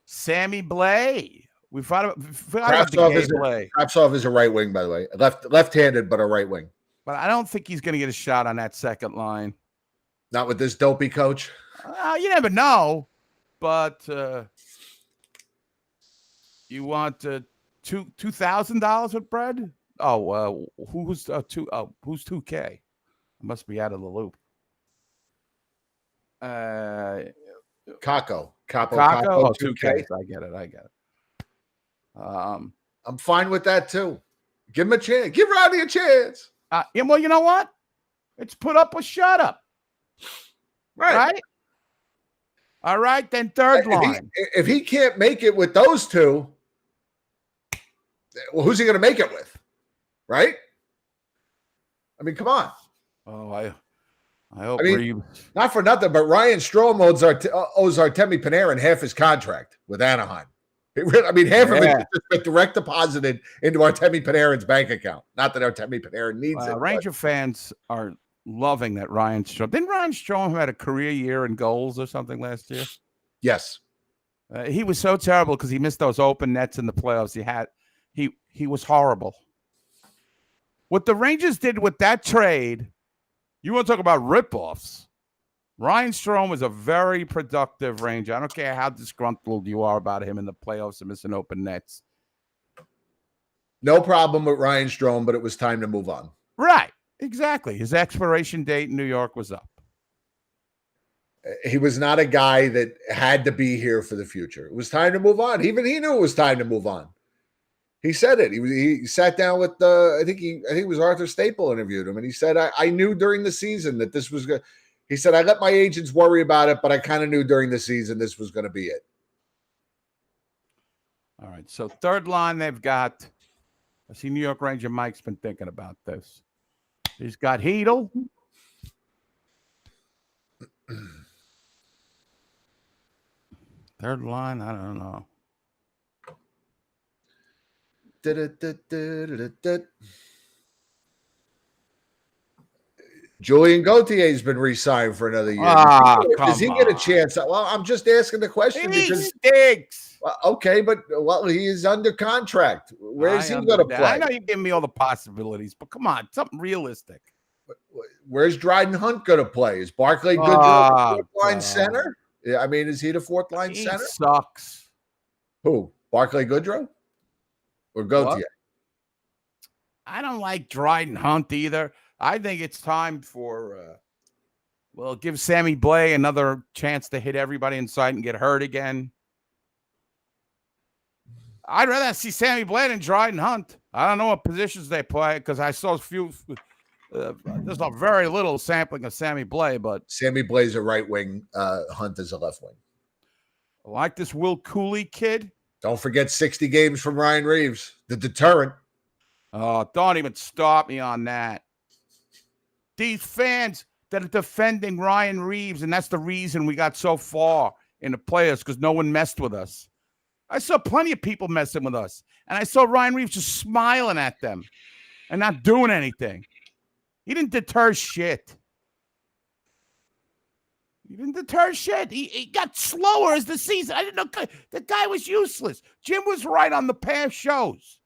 Sammy Blay. We forgot about the gay Blay. Kravtsov is a right wing, by the way. Left-handed, but a right wing. But I don't think he's going to get a shot on that second line. Not with this dopey coach. You never know. But you want $2,000 with bread? Oh, who's 2K? I must be out of the loop. Kaapo. Kaapo? Kakko, 2K. I get it. I'm fine with that too. Give him a chance. Give Rodney a chance. Yeah, well, you know what? It's put up or shut up. Right? All right, then third line. If he can't make it with those two, well, who's he going to make it with? Right? I mean, come on. Oh, I hope. I mean, not for nothing, but Ryan Strome owes Artemi Panarin half his contract with Anaheim. Half of it just been direct deposited into Artemi Panarin's bank account. Not that Artemi Panarin needs it. Ranger fans are loving that Ryan Strome. Didn't Ryan Strome have a career year in goals or something last year? Yes. He was so terrible because he missed those open nets in the playoffs. He was horrible. What the Rangers did with that trade, you want to talk about ripoffs. Ryan Strome was a very productive Ranger. I don't care how disgruntled you are about him in the playoffs and missing open nets. No problem with Ryan Strome, but it was time to move on. Right. Exactly. His expiration date in New York was up. He was not a guy that had to be here for the future. It was time to move on. Even he knew it was time to move on. He said it. He sat down with I think it was Arthur Staple interviewed him, and he said, I knew during the season that this was good. He said, I let my agents worry about it, but I kind of knew during the season this was going to be it. All right. So third line, they've got, I see New York Ranger Mike's been thinking about this. He's got Hedel. Third line, I don't know. Julian Gautier's been re-signed for another year. Does he get a chance? Well, I'm just asking the question he because stinks. Well, okay, but he is under contract. Where's he going to play? I know you give me all the possibilities, but come on, something realistic. Where's Dryden Hunt going to play? Is Barclay Goodrow fourth line center? Yeah, I mean, is he the fourth line center? He sucks. Who? Barclay Goodrow or Gauthier? What? I don't like Dryden Hunt either. I think it's time for, give Sammy Blay another chance to hit everybody inside and get hurt again. I'd rather see Sammy Blay than Dryden Hunt. I don't know what positions they play because I saw a few. There's a very little sampling of Sammy Blay, but Sammy Blay's a right wing. Hunt is a left wing. I like this Will Cooley kid. Don't forget 60 games from Ryan Reeves, the deterrent. Oh, don't even stop me on that. These fans that are defending Ryan Reeves, and that's the reason we got so far in the playoffs because no one messed with us. I saw plenty of people messing with us, and I saw Ryan Reeves just smiling at them and not doing anything. He didn't deter shit. He got slower as the season. I didn't know the guy was useless. Jim was right on the past shows.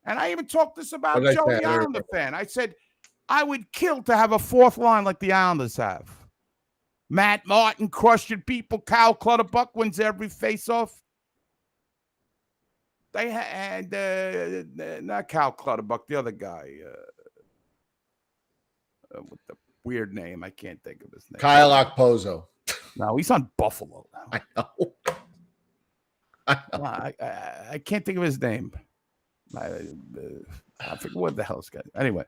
And I even talked this about Joey Islander fan. I said, I would kill to have a fourth line like the Islanders have. Matt Martin crushing people. Cal Clutterbuck wins every face-off. They had, not Cal Clutterbuck, the other guy. With the weird name. I can't think of his name. Kyle Okposo. No, he's on Buffalo now. I know. I can't think of his name. I forget what the hell this guy. Anyway,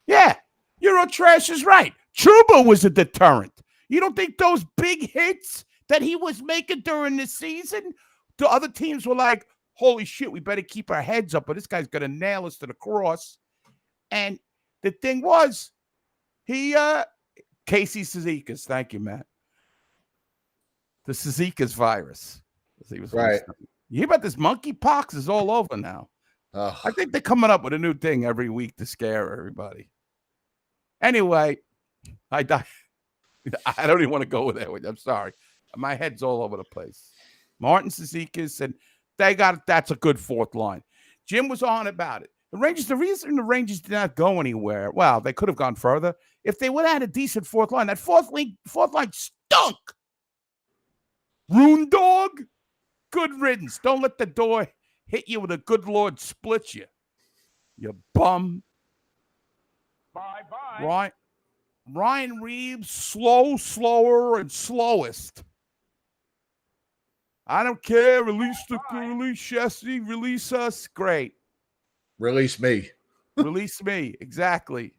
yeah, Eurotrash is right. Trouba was a deterrent. You don't think those big hits that he was making during the season, the other teams were like, holy shit, we better keep our heads up, or this guy's going to nail us to the cross. And the thing was, Casey Cizikas, thank you, Matt. The Cizikas virus. He was right. You hear about this monkeypox is all over now. Ugh. I think they're coming up with a new thing every week to scare everybody. Anyway, I don't even want to go there with you. I'm sorry. My head's all over the place. Martin Cizikas, and that's a good fourth line. Jim was on about it. The reason the Rangers did not go anywhere, well, they could have gone further. If they would have had a decent fourth line, that fourth line stunk. Rune dog, good riddance. Don't let the door hit you with a good Lord split you. You bum. Bye-bye. Right. Ryan Reeves, slower, and slowest. I don't care. Release Chesney, release us. Great. Release me. Release me. Exactly.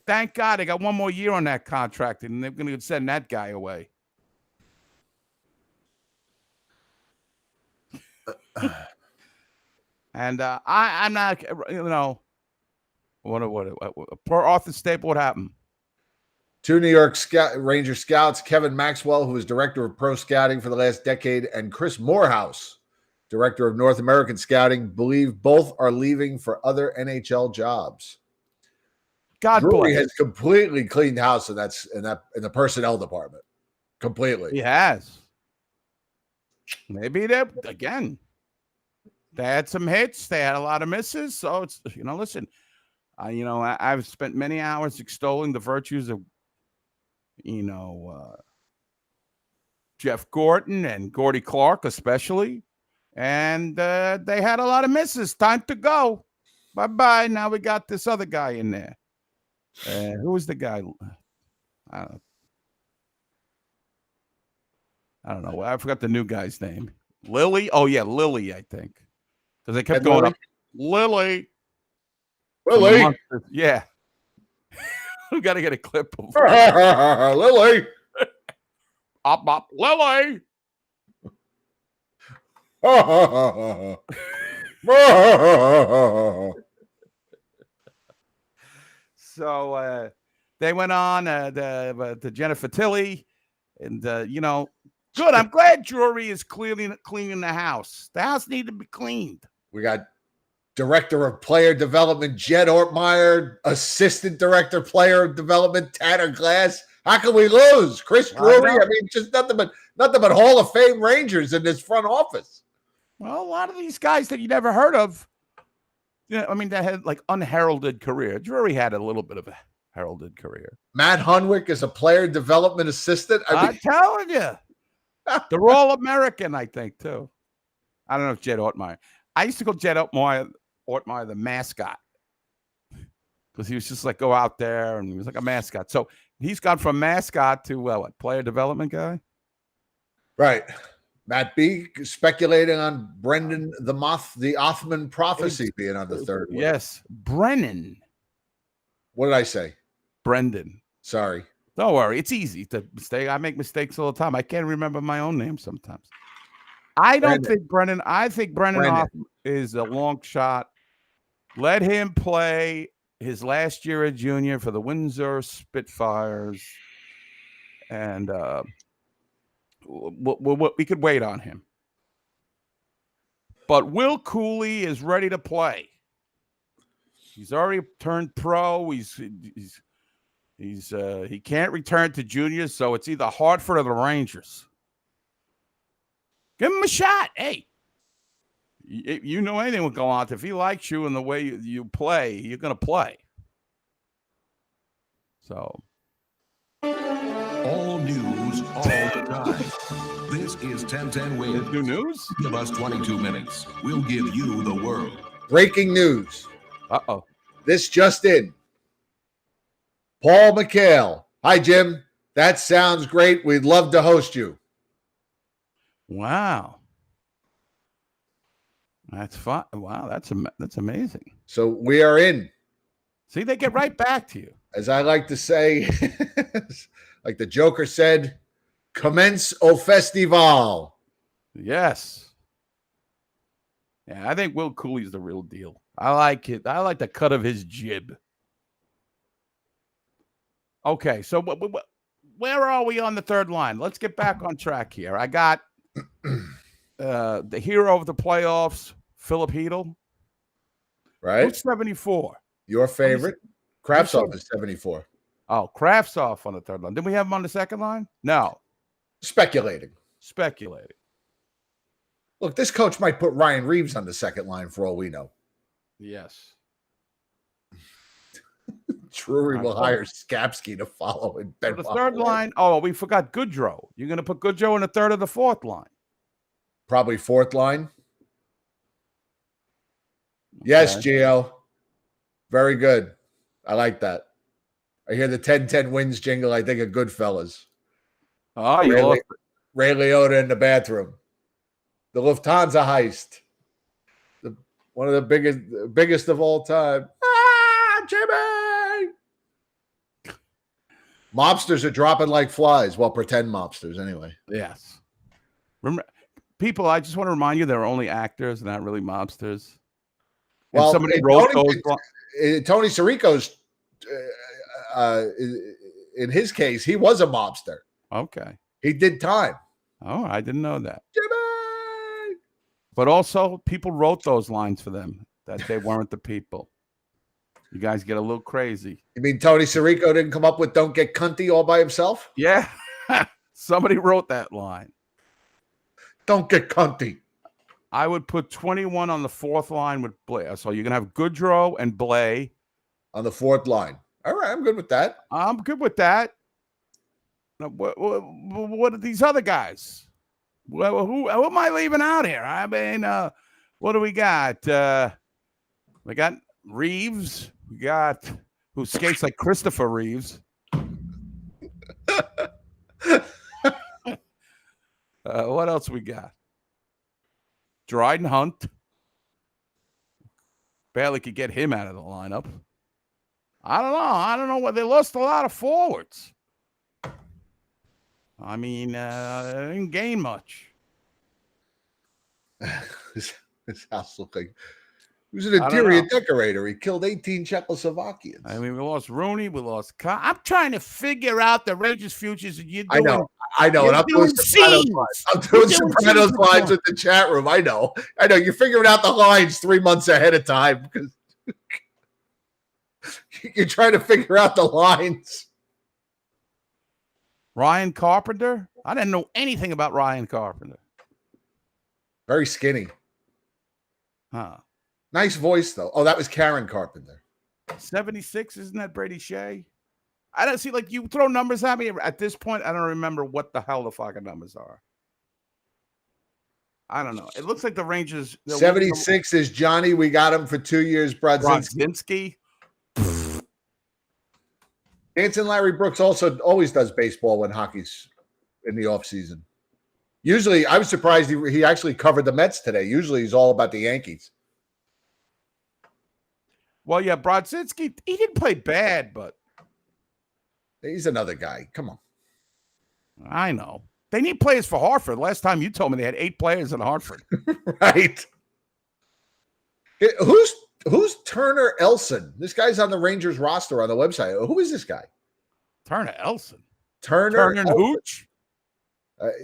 Thank God they got one more year on that contract, and they're going to send that guy away. And I'm not, what per Arthur Staple, what happened? 2 New York Ranger scouts, Kevin Maxwell, who is director of pro scouting for the last decade, and Chris Morehouse, director of North American scouting, believe both are leaving for other NHL jobs. God Drury bless. has completely cleaned house in the personnel department. Completely. He has. Maybe they had some hits. They had a lot of misses. So it's, listen, I've spent many hours extolling the virtues of, Jeff Gordon and Gordy Clark, especially. And they had a lot of misses. Time to go. Bye-bye. Now we got this other guy in there. Who was the guy? I don't know. I forgot the new guy's name. Lily? Oh, yeah, Lily, I think. Because they kept going up. Lily. Yeah. We got to get a clip of Lily. Up, Lily. So they went on to Jennifer Tilly, and good. I'm glad Drury is cleaning the house. The house needed to be cleaned. We got director of player development Jed Ortmeyer, assistant director player development Tanner Glass. How can we lose? Chris Drury. I mean, just nothing but Hall of Fame Rangers in this front office. Well, a lot of these guys that you never heard of. That had like unheralded career. Drury had a little bit of a heralded career. Matt Hunwick is a player development assistant. I'm telling you. They're all American, I think, too. I don't know if Jed Ortmeyer. I used to call Jed Ortmeyer the mascot. Because he was just like, go out there, and he was like a mascot. So he's gone from mascot to player development guy? Right. Matt B speculating on Brendan the Othman prophecy being on the third one. Yes. Brennan. What did I say? Brendan. Sorry. Don't worry. It's easy to mistake. I make mistakes all the time. I can't remember my own name sometimes. I think Brendan Othman is a long shot. Let him play his last year at junior for the Windsor Spitfires. And we could wait on him. But Will Cooley is ready to play. He's already turned pro. He can't return to juniors, so it's either Hartford or the Rangers. Give him a shot. Hey, you know anything will go on. If he likes you and the way you play, you're going to play. So. All news, all the time. This is 1010 Wins. New news? Give us 22 minutes. We'll give you the world. Breaking news. Uh-oh. This just in. Paul McHale. Hi, Jim. That sounds great. We'd love to host you. Wow. That's fun. Wow, that's amazing. So we are in. See, they get right back to you. As I like to say, like the Joker said, commence au festival. Yes. Yeah, I think Will Cooley's the real deal. I like it. I like the cut of his jib. Okay, so where are we on the third line? Let's get back on track here. I got the hero of the playoffs, Philip Hedel. Right? Who's 74? Your favorite? You said- Kravtsov is 74. Oh, Kravtsov on the third line. Did we have him on the second line? No. Speculating. Speculating. Look, this coach might put Ryan Reeves on the second line for all we know. Yes. Drury will hire Skapsky to follow in So the third line. Oh, we forgot Goodrow. You're going to put Goodrow in the third or the fourth line? Probably fourth line. Yes, Gio. Very good. I like that. I hear the 10-10 wins jingle. I think of Goodfellas. Oh, you lost it. Ray Liotta in the bathroom. The Lufthansa heist. One of the biggest of all time. Ah, Jimmy! Mobsters are dropping like flies. Well, pretend mobsters anyway. Yes. Remember, people, I just want to remind you, they're only actors, not really mobsters. Well, somebody wrote those. Tony Sirico's, in his case, he was a mobster. Okay. He did time. Oh, I didn't know that. Jimmy! But also, people wrote those lines for them that they weren't the people. You guys get a little crazy. You mean Tony Sirico didn't come up with "Don't Get Cunty" all by himself? Yeah. Somebody wrote that line. Don't get cunty. I would put 21 on the fourth line with Blay. So you're going to have Goodrow and Blay. On the fourth line. All right, I'm good with that. I'm good with that. Now, what are these other guys? Well, who am I leaving out here? I mean, what do we got? We got Reeves. We got who skates like Christopher Reeves. What else we got? Dryden Hunt. Barely could get him out of the lineup. I don't know. They lost a lot of forwards. I mean, they didn't gain much. His house looked like he was an interior decorator. He killed 18 Czechoslovakians. I mean, we lost Rooney. We lost. I'm trying to figure out the Rangers' futures. And you're doing, I know. And I'm doing Sopranos lines. I'm doing Sopranos lines with the chat room. I know. You're figuring out the lines 3 months ahead of time because you're trying to figure out the lines. Ryan Carpenter? I didn't know anything about Ryan Carpenter. Very skinny. Huh. Nice voice, though. Oh, that was Karen Carpenter. 76, isn't that Brady Shea? I don't see, like, you throw numbers at me. At this point, I don't remember what the hell the fucking numbers are. I don't know. It looks like the Rangers. 76 is Johnny. We got him for 2 years. Brodzinski. Dancing Larry Brooks also always does baseball when hockey's in the offseason. Usually, I was surprised he actually covered the Mets today. Usually, he's all about the Yankees. Well, yeah, Brodzinski, he didn't play bad, but he's another guy. Come on. I know. They need players for Hartford. Last time you told me they had 8 players in Hartford. Right. Who's Turner Elson? This guy's on the Rangers roster on the website. Who is this guy? Turner Elson. Turner and Hooch?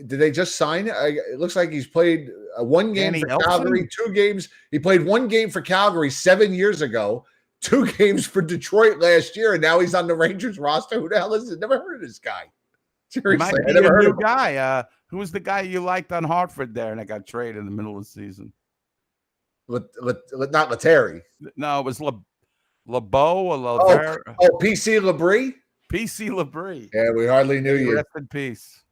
Did they just sign it? It looks like he's played one game Danny for Elson? Calgary, 2 games. He played 1 game for Calgary 7 years ago, 2 games for Detroit last year, and now he's on the Rangers roster. Who the hell is it? Never heard of this guy. Seriously, Might I be never a heard new of him. guy. Who was the guy you liked on Hartford there and that got traded in the middle of the season? Not Letary. No, it was LeBeau or LeVer. Oh, PC Labrie? PC Labrie. Yeah, we hardly knew you. Rest in peace.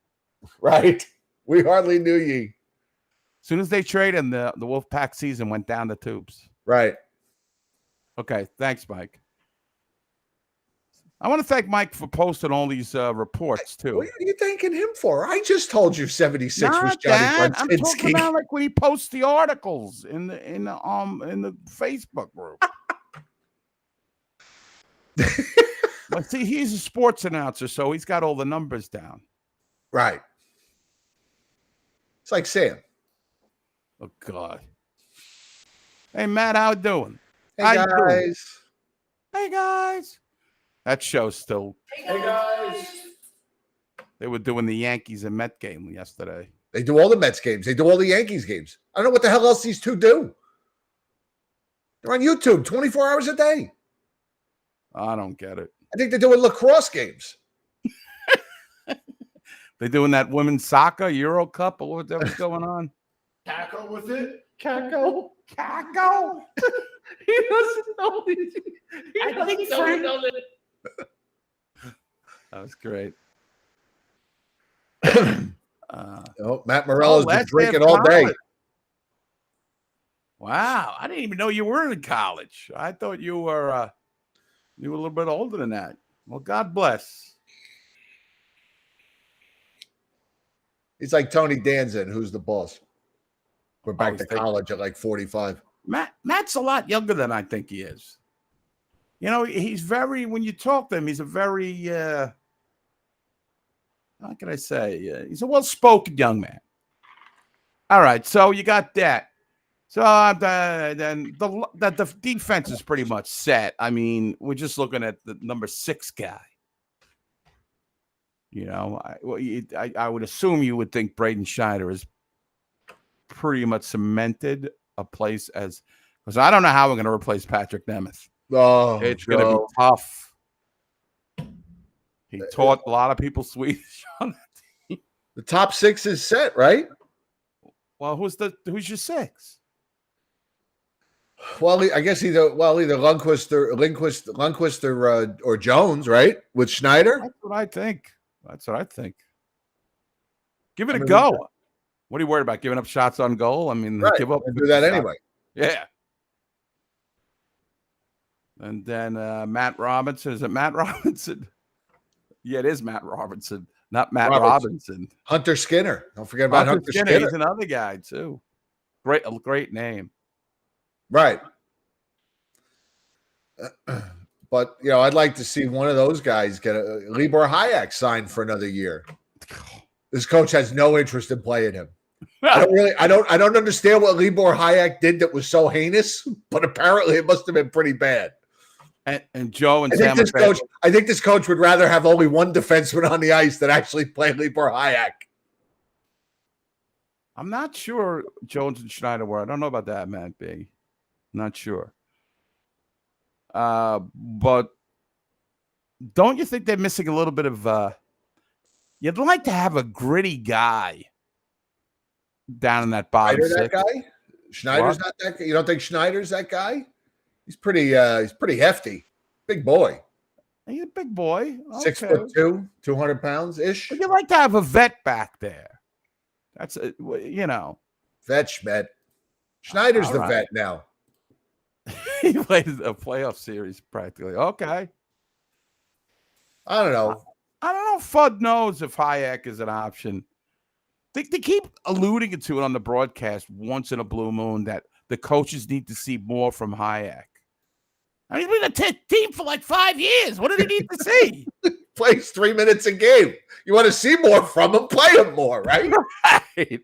Right. We hardly knew ye. As soon as they traded him, the Wolfpack season went down the tubes. Right. Okay, thanks, Mike. I want to thank Mike for posting all these reports, too. What are you thanking him for? I just told you 76 was Not Johnny that. I'm talking Brodzinski. about like when he posts the articles in the Facebook group. But see, he's a sports announcer, so he's got all the numbers down. Right. It's like Sam. Oh God. Hey Matt, how you doing? Hey How you doing? guys. Hey guys. That show's still. Hey guys. They were doing the Yankees and Met game yesterday. They do all the Mets games. They do all the Yankees games. I don't know what the hell else these two do. They're on YouTube 24 hours a day. I don't get it. I think they're doing lacrosse games. They're doing that women's soccer Euro Cup or whatever's going on. Kakko with it. Kakko. He doesn't know it. He doesn't know it. That was great. Matt Morello's been last drinking day of all day. college. Wow, I didn't even know you were in college. I thought you were a little bit older than that. Well, God bless. He's like Tony Danza, who's the boss. We're back to he's taking- college at like 45. Matt's a lot younger than I think he is. You know, he's very, when you talk to him, he's a very, how can I say? He's a well-spoken young man. All right, so you got that. So then the defense is pretty much set. I mean, we're just looking at the number 6 guy. You know, I would assume you would think Braden Schneider is pretty much cemented a place as, because I don't know how we're going to replace Patrick Nemeth. Oh, it's going to be tough. He taught a lot of people Swedish on that team. The top 6 is set, right? Well, who's your 6? Well, I guess either Lundqvist or Jones, right? With Schneider. That's what I think. Give it a go. What are you worried about? Giving up shots on goal? I mean, right. give up. Do that anyway. Yeah. And then Matt Robinson. Is it Matt Robinson? Yeah, it is Matt Robinson, not Matt Robinson. Hunter Skinner. Don't forget about Hunter Skinner. He's another guy too. A great name. Right. But, you know, I'd like to see one of those guys get Libor Hayek signed for another year. This coach has no interest in playing him. I don't understand what Libor Hayek did that was so heinous, but apparently it must have been pretty bad. And Joe and I think this coach would rather have only one defenseman on the ice than actually play Libor Hayek. I'm not sure Jones and Schneider were. I don't know about that, Matt B. Not sure. But don't you think they're missing a little bit of you'd like to have a gritty guy down in that bottom six. That guy? Schneider's not that guy? You don't think Schneider's that guy? He's pretty hefty. Big boy. He's a big boy. Okay. 6'2", 200 pounds ish. But you like to have a vet back there. That's vet Schmet. Schneider's the vet now. He played a playoff series practically. Okay. I don't know. I don't know if Fudd knows if Hayek is an option. They keep alluding to it on the broadcast once in a blue moon that the coaches need to see more from Hayek. I mean, he's been a team for like 5 years. What do they need to see? Plays 3 minutes a game. You want to see more from him? Play him more, right? Right.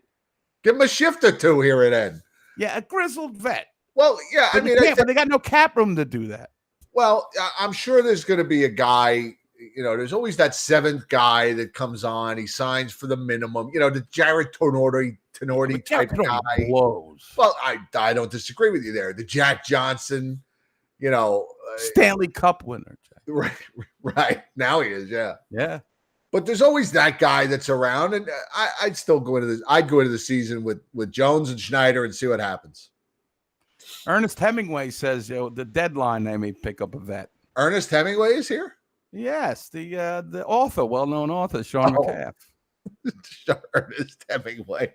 Give him a shift or two here and then. Yeah, a grizzled vet. Well, yeah, but but they got no cap room to do that. Well, I'm sure there's going to be a guy. You know, there's always that 7th guy that comes on. He signs for the minimum. You know, the Jared Tenorti type guy. Blows. Well, I don't disagree with you there. The Jack Johnson. You know, Stanley Cup winner. Right. Now he is, yeah. Yeah. But there's always that guy that's around, and I'd still go into this. I'd go into the season with Jones and Schneider and see what happens. Ernest Hemingway says, the deadline they may pick up a vet. Ernest Hemingway is here? Yes, the author, well-known author, Sean McCaff. Ernest Hemingway.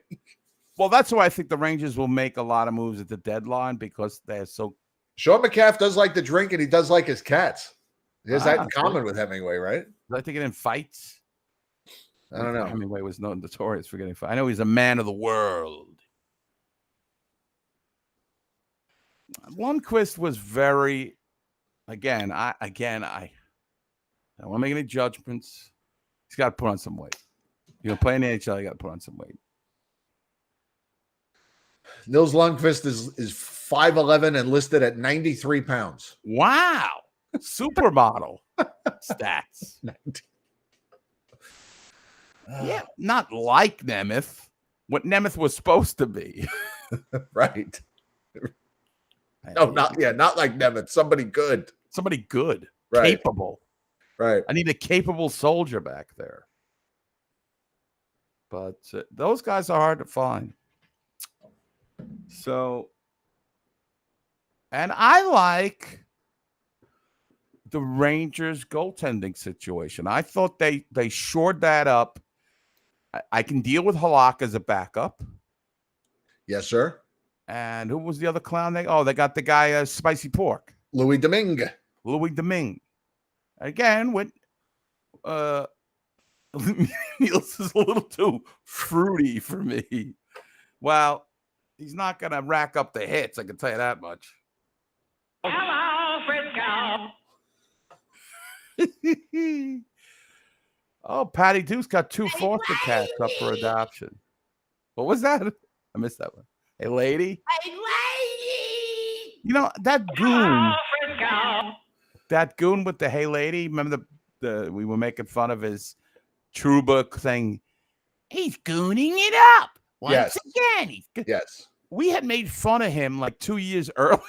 Well, that's why I think the Rangers will make a lot of moves at the deadline because they're so. Sean McCaff does like to drink, and he does like his cats. He has that in common with Hemingway, right? Does he get in fights? I don't know. Hemingway was notorious for getting fights. I know he's a man of the world. Lundqvist was very, I don't want to make any judgments. He's got to put on some weight. You're going to play in the NHL, you got to put on some weight. Nils Lundqvist is 5'11" and listed at 93 pounds. Wow. Supermodel stats. Yeah, not like Nemeth. what Nemeth was supposed to be. Right. No, not like Nemeth. Somebody good. Somebody good, Right. capable. Right. I need a capable soldier back there. But those guys are hard to find. So, and I like the Rangers goaltending situation. I thought they shored that up. I can deal with Halak as a backup. Yes, sir. And who was the other clown? They got the guy Spicy Pork. Louis Domingue. Again, with Niels is a little too fruity for me. Well, he's not going to rack up the hits. I can tell you that much. Hello, Frisco. Oh, Patty Deuce got 2 foster cats up for adoption. What was that? I missed that one. Hey, lady. Hey, lady. You know, that goon. That goon with the hey, lady. Remember we were making fun of his Truba saying, he's gooning it up. Once again. Yes. We had made fun of him like 2 years earlier,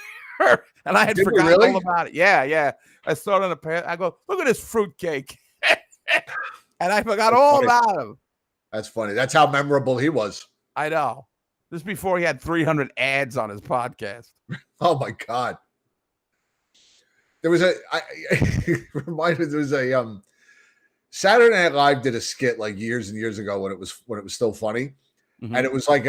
and I had Did we forgotten really? all about it. Yeah. I saw it on the pair. I go, look at this fruitcake. And I forgot all about him. That's funny. That's how memorable he was. I know. This is before he had 300 ads on his podcast. Oh, my God. There was Saturday Night Live did a skit like years and years ago when it was still funny. Mm-hmm. And it was like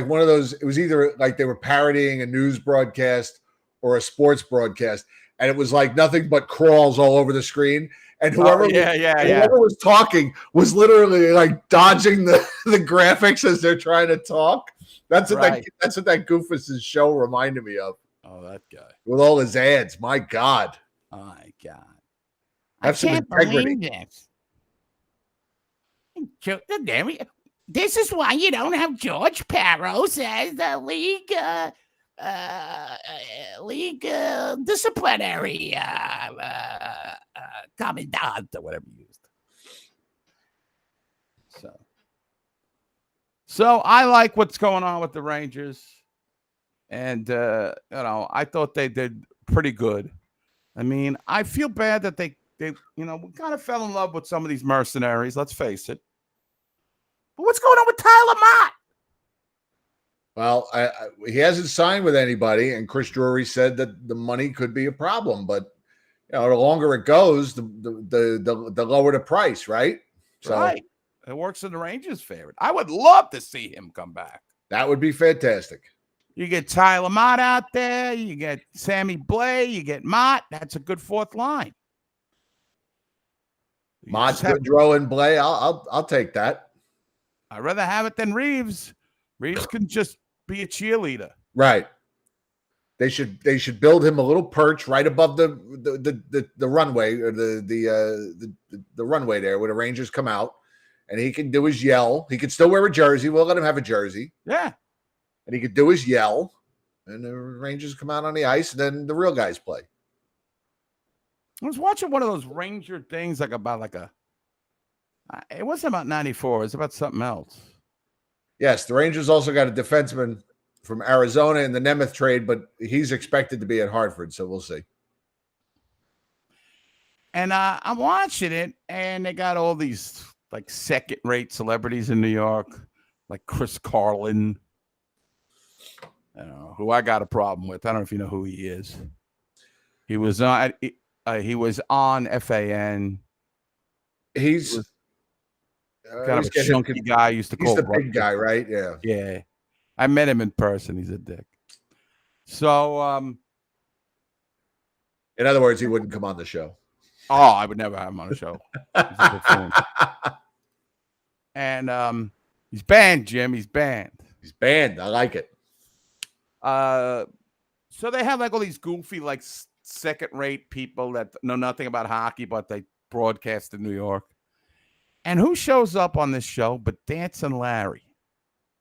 one of those, it was either like they were parodying a news broadcast or a sports broadcast. And it was like nothing but crawls all over the screen. And whoever was talking was literally like dodging the graphics as they're trying to talk. That's what that Goofus's show reminded me of. Oh, that guy. With all his ads. My God. Oh, my God. Have some integrity. Damn it. This is why you don't have George Parros as the league disciplinary commandant or whatever you used. So I like what's going on with the Rangers. And, I thought they did pretty good. I mean, I feel bad that they we kind of fell in love with some of these mercenaries, let's face it. But what's going on with Tyler Mott? Well, he hasn't signed with anybody, and Chris Drury said that the money could be a problem. But the longer it goes, the lower the price, right? So right. It works in the Rangers' favor. I would love to see him come back. That would be fantastic. You get Tyler Mott out there, you get Sammy Blais, you get Mott. That's a good fourth line. Mott's Goodrow and Blais. I'll take that. I'd rather have it than Reeves. Reeves can just be a cheerleader. Right. They should build him a little perch right above the runway or the runway there where the Rangers come out, and he can do his yell. He can still wear a jersey. We'll let him have a jersey. Yeah. And he could do his yell, and the Rangers come out on the ice, and then the real guys play. I was watching one of those Ranger things it wasn't about 94. It was about something else. Yes, the Rangers also got a defenseman from Arizona in the Nemeth trade, but he's expected to be at Hartford, so we'll see. And I'm watching it, and they got all these like second-rate celebrities in New York, like Chris Carlin, who I got a problem with. I don't know if you know who he is. He was on FAN. He's kind of a chunky guy. Used to call he's the big guy, right? Yeah. Yeah. I met him in person. He's a dick. So, in other words, he wouldn't come on the show. Oh, I would never have him on the show. And he's banned, Jim. He's banned. He's banned. I like it. So they have like all these goofy, like second-rate people that know nothing about hockey, but they broadcast in New York. And who shows up on this show but Dancing Larry?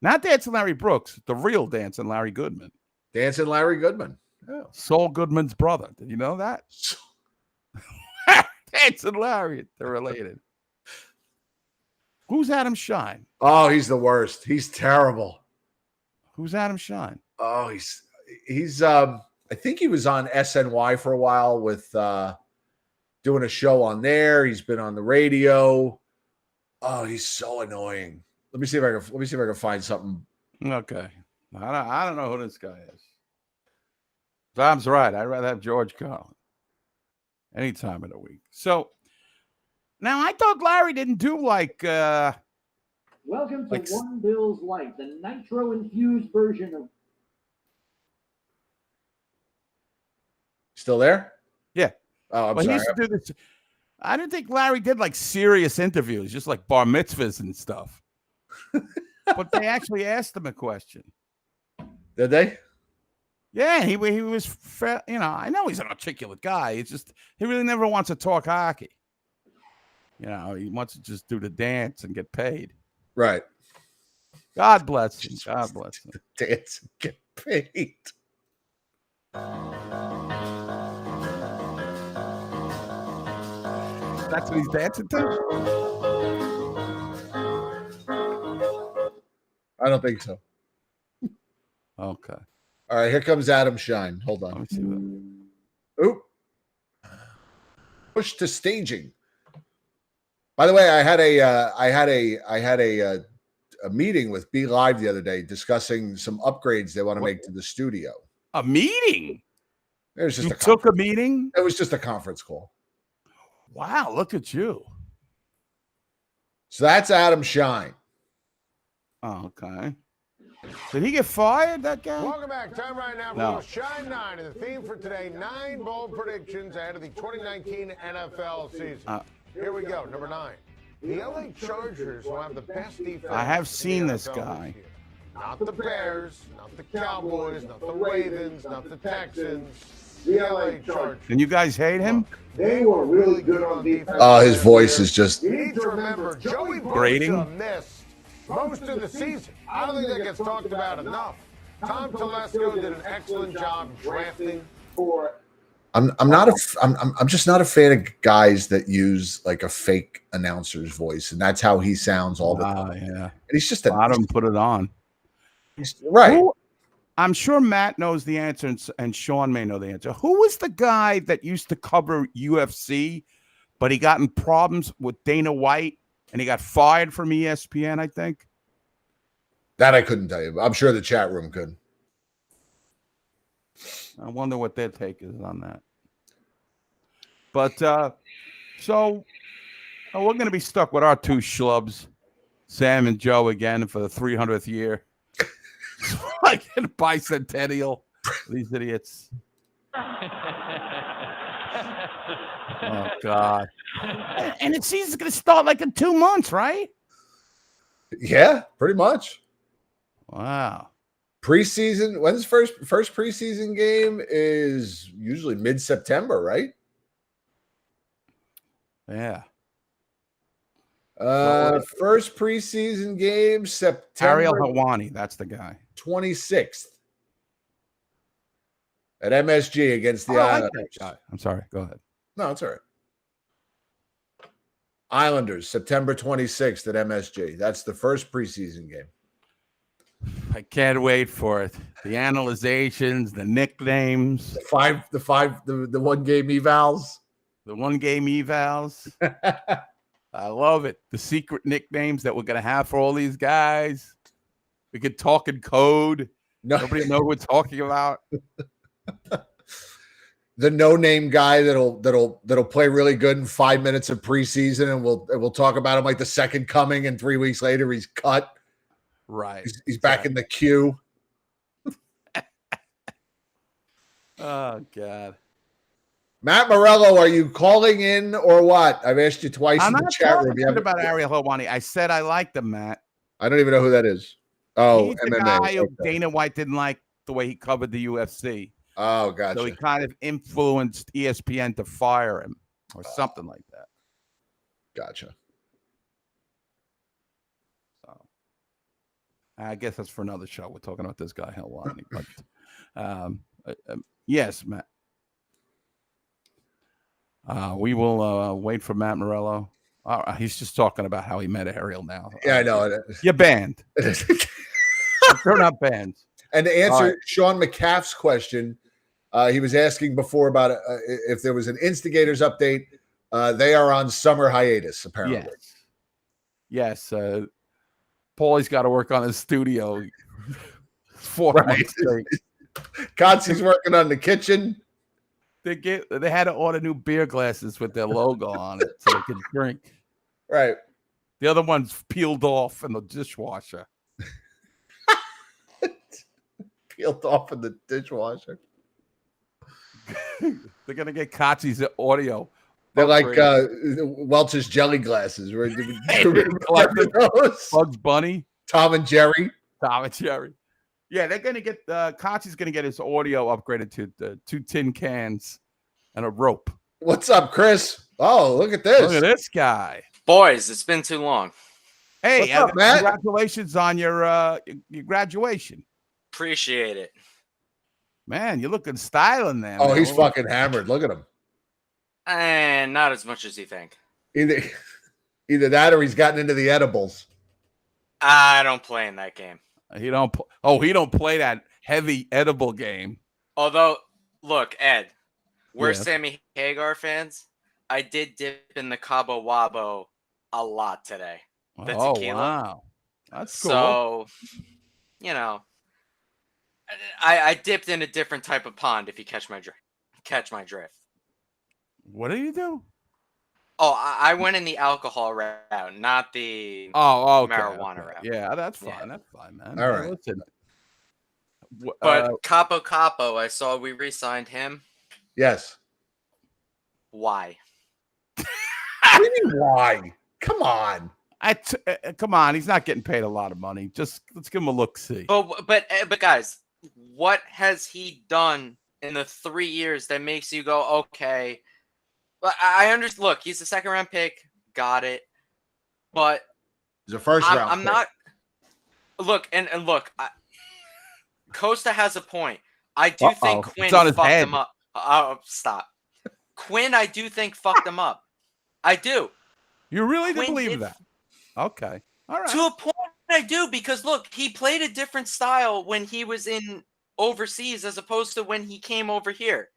Not Dancing Larry Brooks, the real Dancing Larry Goodman. Dancing Larry Goodman. Oh. Saul Goodman's brother. Did you know that? Dancing Larry. They're related. Who's Adam Shine? Oh, he's the worst. He's terrible. Who's Adam Shine? Oh, he's I think he was on SNY for a while with doing a show on there. He's been on the radio. Oh, he's so annoying. Let me see if I can find something. Okay. I don't know who this guy is. Tom's right. I'd rather have George Carlin any time of the week. So now I thought Larry didn't do like Welcome to One Bill's Light, the nitro-infused version of... Still there? Yeah. Oh, I'm He sorry. used to do this. I didn't think Larry did like serious interviews, just like bar mitzvahs and stuff. But they actually asked him a question. Did they? Yeah, he was fair, I know he's an articulate guy. It's just he really never wants to talk hockey. He wants to just do the dance and get paid. Right. God bless him. God bless him. Dance and get paid. That's what he's dancing to? I don't think so. Okay. All right, here comes Adam Shine. Hold on. Let me see that. Oop. Push to staging. By the way, I had a meeting with Be Live the other day discussing some upgrades they want to make to the studio. A meeting? It was just You took a meeting? It was just a conference call. Wow, look at you. So that's Adam Shine. Oh, okay. Did he get fired, that guy? Welcome back. Time right now for No. Shine 9. And the theme for today, 9 bold predictions ahead of the 2019 NFL season. Here we go. Number 9. The LA Chargers will have the best defense. I have seen in the this NFL guy. year. Not the Bears, not the Cowboys, not the Ravens, not the Texans. The LA Chargers. And you guys hate him? They were really good on defense. Oh, his voice is just... You need to remember, Joey Grating? Bosa missed most of the season. I don't think that gets talked about enough. Tom Telesco did an excellent job drafting for... I'm just not a fan of guys that use like a fake announcer's voice, and that's how he sounds all the time. Yeah. And he's just I don't put it on. Right. I'm sure Matt knows the answer, and Sean may know the answer. Who was the guy that used to cover UFC, but he got in problems with Dana White, and he got fired from ESPN, I think? That I couldn't tell you. I'm sure the chat room could. I wonder what their take is on that. But so we're going to be stuck with our two schlubs, Sam and Joe, again for the 300th year. Like in bicentennial. These idiots. Oh, God. And the season's going to start like in 2 months, right? Yeah, pretty much. Wow. Preseason, when's first preseason game is usually mid-September, right? Yeah. First preseason game, September. Ariel Helwani, that's the guy. 26th at MSG against the Islanders. I'm sorry. Go ahead. No, it's all right. Islanders, September 26th at MSG. That's the first preseason game. I can't wait for it. The analyzations, the nicknames, The 1 game evals. the 1 game evals. I love it. The secret nicknames that we're going to have for all these guys. We could talk in code. Nobody know what we're talking about. The no-name guy that'll play really good in 5 minutes of preseason, and we'll talk about him like the second coming, and 3 weeks later he's cut. Right. He's back in the queue. Oh, God. Matt Morello, are you calling in or what? I've asked you twice I'm in the not chat room. talking about Ariel Helwani. I said I liked him, Matt. I don't even know who that is. Oh, He's the MMA. guy who Okay. Dana White didn't like the way he covered the UFC. Oh, gotcha. So he kind of influenced ESPN to fire him or something like that. Gotcha. So I guess that's for another show. We're talking about this guy, Helwani. But yes, Matt. We will wait for Matt Morello. He's just talking about how he met Ariel now. Yeah, I know. You're banned. They're not banned. And to answer Sean McCaff's question, he was asking before about if there was an Instigators update. They are on summer hiatus, apparently. Yes. Paulie's got to work on his studio 4 months straight. Kotze's working on the kitchen. They had to order new beer glasses with their logo on it so they could drink. Right. The other one's peeled off in the dishwasher. Peeled off in the dishwasher. They're gonna get Kotze's audio. They're like Welch's jelly glasses. Bugs Bunny, Tom and Jerry. Yeah, they're gonna get Kotze's gonna get his audio upgraded to the 2 tin cans and a rope. What's up, Chris? Oh, look at this. Look at this guy. Boys, it's been too long. Hey, what's up, Matt? Congratulations on your graduation. Appreciate it. Man, you're looking styling there. Oh, man. he's fucking hammered. Look at him. And not as much as you think. Either that or he's gotten into the edibles. I don't play in that game. He don't play that heavy edible game. Although, look, Ed, we're Sammy Hagar fans. I did dip in the Cabo Wabo a lot today. The tequila. Wow. That's cool. So, I dipped in a different type of pond, if you catch my drift. What do you do? Oh, I went in the alcohol route, not the marijuana route. Yeah, that's fine. Yeah. That's fine, man. All right. Listen. But Kaapo Kakko, I saw we re-signed him. Yes. Why? What do you mean, why? Come on. Come on. He's not getting paid a lot of money. Just let's give him a look-see. But guys, what has he done in the 3 years that makes you go, okay? I understand. Look, he's a second-round pick. Got it. But he's a first-round I'm pick. not. Look, and look. Costa has a point. I do think Quinn fucked him up. Stop. Quinn, I do think fucked him up. I do. You really do believe that? Okay. All right. To a point, I do, because look, he played a different style when he was in overseas as opposed to when he came over here.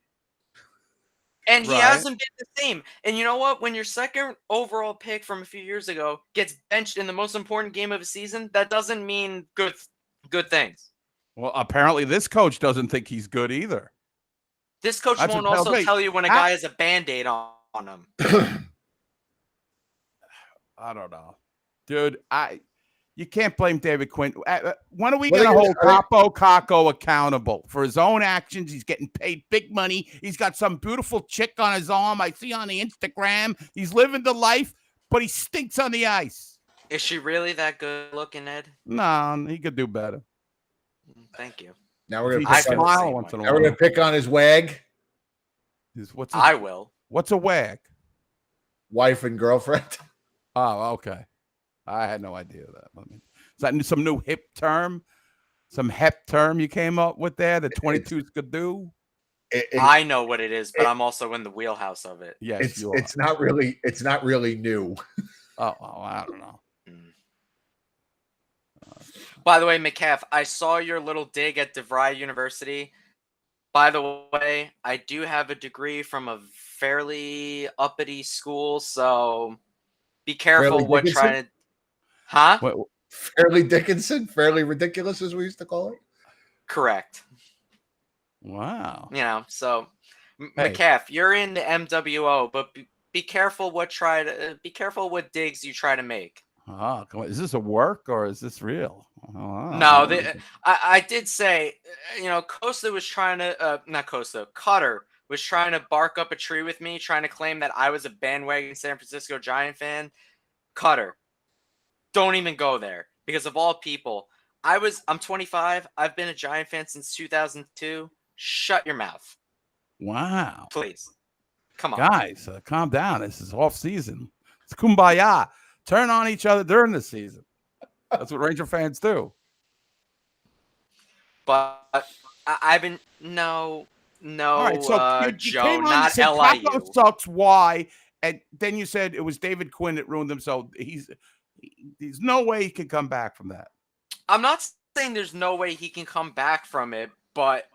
And he hasn't been the same. And you know what? When your second overall pick from a few years ago gets benched in the most important game of a season, that doesn't mean good things. Well, apparently this coach doesn't think he's good either. This coach won't also tell you when a guy has a Band-Aid on him. I don't know. Dude, you can't blame David Quinn. When are we going to hold Kaapo Kakko accountable for his own actions? He's getting paid big money. He's got some beautiful chick on his arm. I see on the Instagram. He's living the life, but he stinks on the ice. Is she really that good looking, Ed? No, he could do better. Thank you. Now we're going to pick on his wag. I will. What's a wag? Wife and girlfriend. Oh, okay. I had no idea that. Is that some new hip term? Some hep term you came up with there that 22s could do? I know what it is, but I'm also in the wheelhouse of it. Yes, it's not really new. Oh, I don't know. By the way, McCaff, I saw your little dig at DeVry University. By the way, I do have a degree from a fairly uppity school, so be careful what trying to... Huh? What? Fairly Dickinson? Fairly ridiculous, as we used to call it? Correct. Wow. So, McCaff, you're in the MWO, but be careful what digs you try to make. Oh, come on. Is this a work or is this real? No, I did say, Costa was trying to, not Costa, Cutter was trying to bark up a tree with me, trying to claim that I was a bandwagon San Francisco Giant fan. Cutter, don't even go there, because of all people, I'm 25. I've been a Giant fan since 2002. Shut your mouth. Wow. Please. Come on. Guys, calm down. This is off season. It's kumbaya. Turn on each other during the season. That's what Ranger fans do. But I've been no. All right, so you Joe, came on not and said LIU. Kakko sucks. Why? And then you said it was David Quinn that ruined him. So there's no way he can come back from that. I'm not saying there's no way he can come back from it, but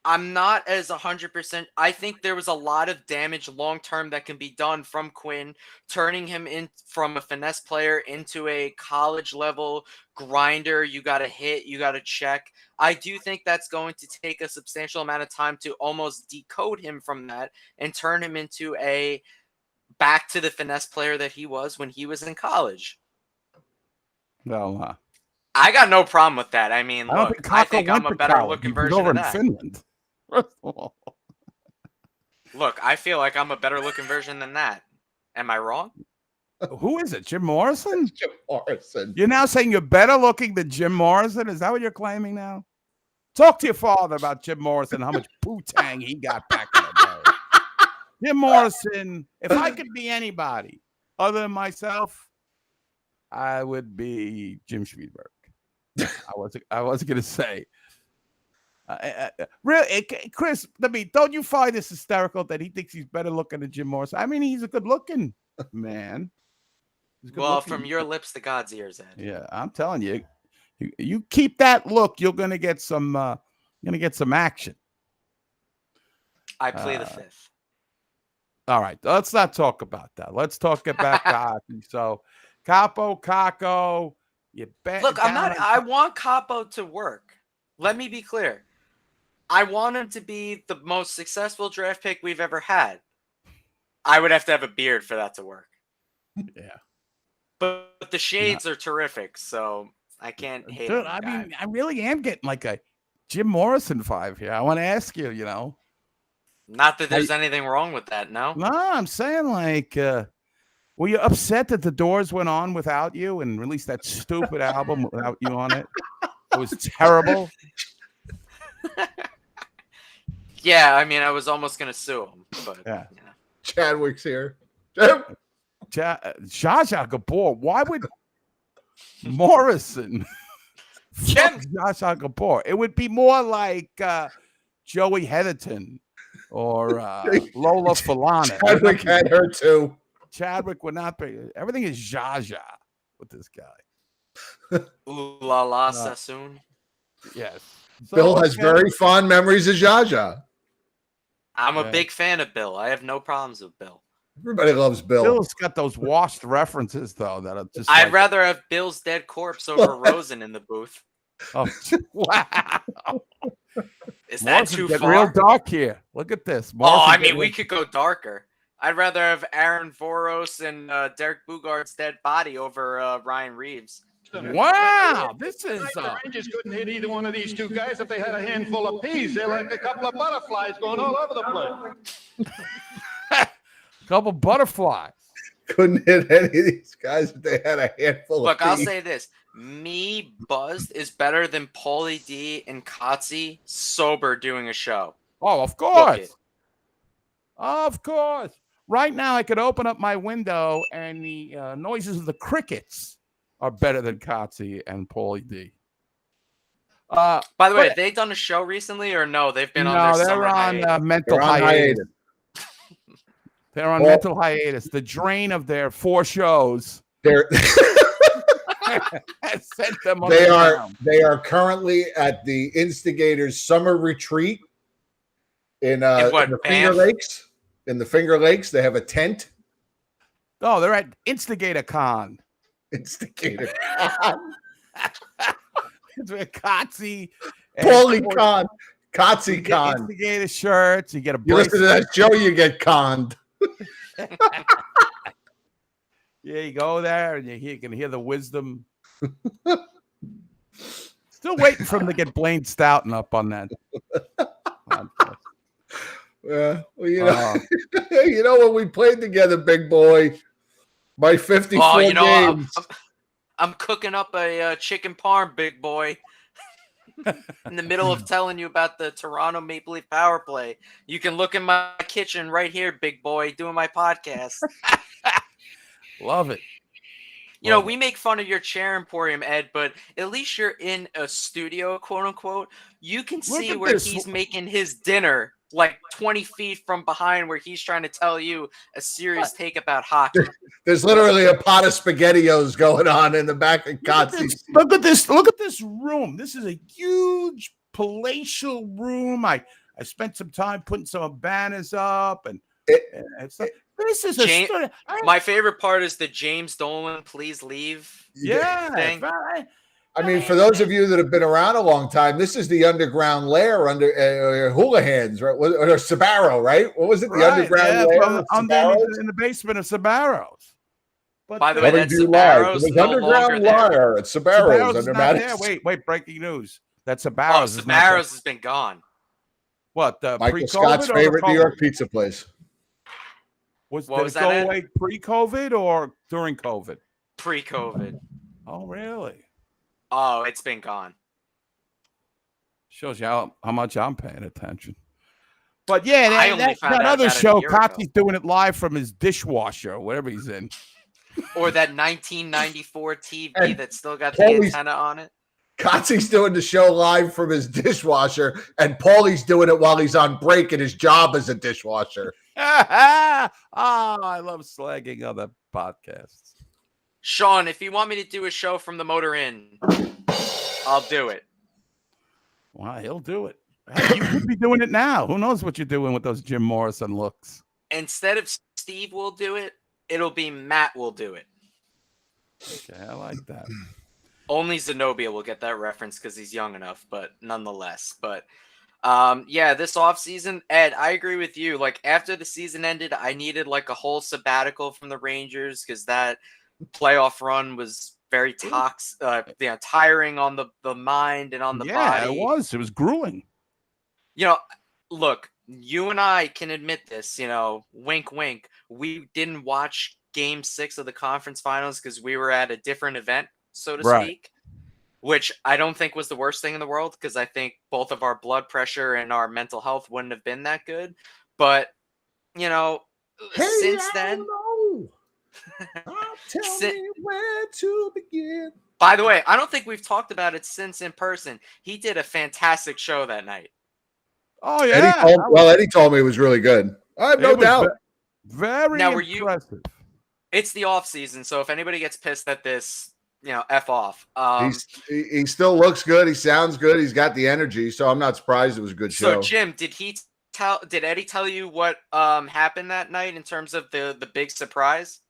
I'm not as 100%. I think there was a lot of damage long term that can be done from Quinn, turning him in from a finesse player into a college level grinder. You got to hit, you got to check. I do think that's going to take a substantial amount of time to almost decode him from that and turn him into a back to the finesse player that he was when he was in college. Well, I got no problem with that. I mean, I look, I think I'm a better looking version over of in that. Finland. First of all. Look, I feel like I'm a better looking version than that. Am I wrong? Who is it? Jim Morrison? Jim Morrison. You're now saying you're better looking than Jim Morrison? Is that what you're claiming now? Talk to your father about Jim Morrison, how much poo-tang he got back in the day. Jim Morrison, if I could be anybody other than myself, I would be Jim Schmiedberg. I wasn't going to say. Really, Chris, don't you find this hysterical that he thinks he's better looking than Jim Morrison? I mean, he's a good looking man. Well, from your lips to God's ears, Ed. Yeah, I'm telling you, you keep that look, you're gonna get some action. I play the fifth. All right, let's not talk about that. Let's talk about hockey. So, Kaapo Kakko, you bet. Look, I want Kaapo to work. Let me be clear. I want him to be the most successful draft pick we've ever had. I would have to have a beard for that to work. Yeah. But the shades are terrific, so I can't hate Dude, him. I mean, I really am getting like a Jim Morrison vibe here. I want to ask you, Not that there's anything wrong with that, no? No, I'm saying like, were you upset that the Doors went on without you and released that stupid album without you on it? It was terrible. Yeah, I mean, I was almost going to sue him, but yeah. Chadwick's here. Zsa Zsa Gabor. Why would Morrison fuck Zsa Zsa Gabor? It would be more like Joey Heatherton or Lola Falana. Chadwick had her too. Chadwick would not be. Everything is Zsa Zsa with this guy. Ooh la la Sassoon. Yes. Bill has very fond memories of Zsa Zsa. I'm a big fan of Bill. I have no problems with Bill. Everybody loves Bill. Bill's got those washed references, though, that are just. I'd rather have Bill's dead corpse over Rosen in the booth. Oh, wow. Is that too far? Real dark here. Look at this. I mean, we could go darker. I'd rather have Aaron Voros and Derek Bugard's dead body over Ryan Reeves. Wow, this is. The Rangers couldn't hit either one of these two guys if they had a handful of peas. They're like a couple of butterflies going all over the place. Couple butterflies. Couldn't hit any of these guys if they had a handful Look, of I'll peas. say this. Me buzzed is better than Paulie D and Kotze sober doing a show. Oh, of course. Of course. Right now, I could open up my window and the noises of the crickets are better than Kotze and Paulie D. By the way, have they done a show recently or no? They've been on their summer hiatus. Mental hiatus. They're on mental hiatus. The drain of their 4 shows. Has sent them on They are currently at the Instigators summer retreat in the Finger Lakes. In the Finger Lakes, they have a tent. Oh, they're at Instigator Con. Instigator Con. It's where Kotze, Paulie Con, Kotze Con. Instigator shirts. You get a. You listen to that show, you get conned. Yeah, you go there and you can hear the wisdom. Still waiting for him to get Blaine Stoughton up on that. Well, you know when we played together, big boy, my 54 games. I'm cooking up a chicken parm, big boy. In the middle of telling you about the Toronto Maple Leaf power play. You can look in my kitchen right here, big boy, doing my podcast. Love it. You know, we make fun of your chair emporium, Ed, but at least you're in a studio, quote unquote. You can see where he's making his dinner like 20 feet from behind where he's trying to tell you a serious take about hockey. There's literally a pot of SpaghettiOs going on in the back of Kotze's. Look at this. Look at this room. This is a huge palatial room. I spent some time putting some banners up and stuff. This is a story. My favorite part is the James Dolan "Please Leave" thing. I mean, for those of you that have been around a long time, this is the underground lair under Houlihan's, right? Or Sbarro, right? What was it? The underground lair in the basement of Sbarro's. But by the way, that's Sbarro's It was no underground lair at Sbarro's under Madison. Wait, breaking news. That Oh, Sbarro's Sbarro's has been gone. What? Michael Scott's favorite New York pizza place. Did it go away pre-COVID or during COVID? Pre-COVID. Oh, really? Oh, it's been gone. Shows you how much I'm paying attention. But yeah, I only found that out other about it a show, year ago. Kotze's doing it live from his dishwasher or whatever he's in. Or that 1994 TV And that still got the Paulie's- antenna on it. Kotze's doing the show live from his dishwasher, and Paulie's doing it while he's on break in his job as a dishwasher. I love slagging other podcasts. Sean, if you want me to do a show from the Motor Inn, I'll do it. Well, he'll do it. Hey, you could be doing it now. Who knows what you're doing with those Jim Morrison looks? Instead of Steve will do it, it'll be Matt will do it. Okay, I like that. Only Zenobia will get that reference because he's young enough, but nonetheless. But yeah, this offseason, Ed, I agree with you. Like after the season ended, I needed like a whole sabbatical from the Rangers because that playoff run was very tiring on the mind and on the body. Yeah, it was. It was grueling. You know, look, you and I can admit this, you know, wink, wink. We didn't watch game 6 of the conference finals because we were at a different event, so to speak, which I don't think was the worst thing in the world because I think both of our blood pressure and our mental health wouldn't have been that good. But, you know, since then. Tell me where to begin. By the way, I don't think we've talked about it since in person. He did a fantastic show that night. Oh, yeah. Eddie told me it was really good. I have no doubt. Very now, impressive. It's the off season, so if anybody gets pissed at this, you know, F off. He still looks good. He sounds good. He's got the energy, so I'm not surprised it was a good show. So, Jim, did Eddie tell you what happened that night in terms of the big surprise?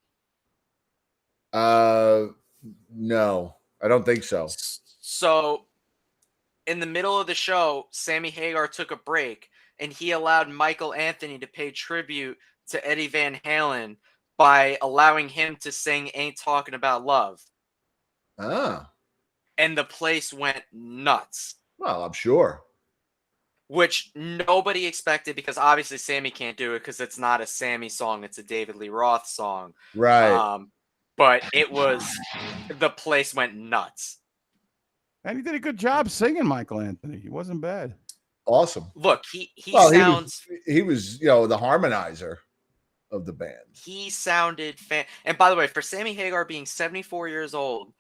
No, I don't think so. So, in the middle of the show, Sammy Hagar took a break, and he allowed Michael Anthony to pay tribute to Eddie Van Halen by allowing him to sing "Ain't Talking About Love." Ah. And the place went nuts. Well, I'm sure. Which nobody expected because obviously Sammy can't do it because it's not a Sammy song; it's a David Lee Roth song. Right. But it was the place went nuts. And he did a good job singing, Michael Anthony. He wasn't bad. Awesome. Look, he sounds. He was, you know, the harmonizer of the band. He sounded And by the way, for Sammy Hagar being 74 years old,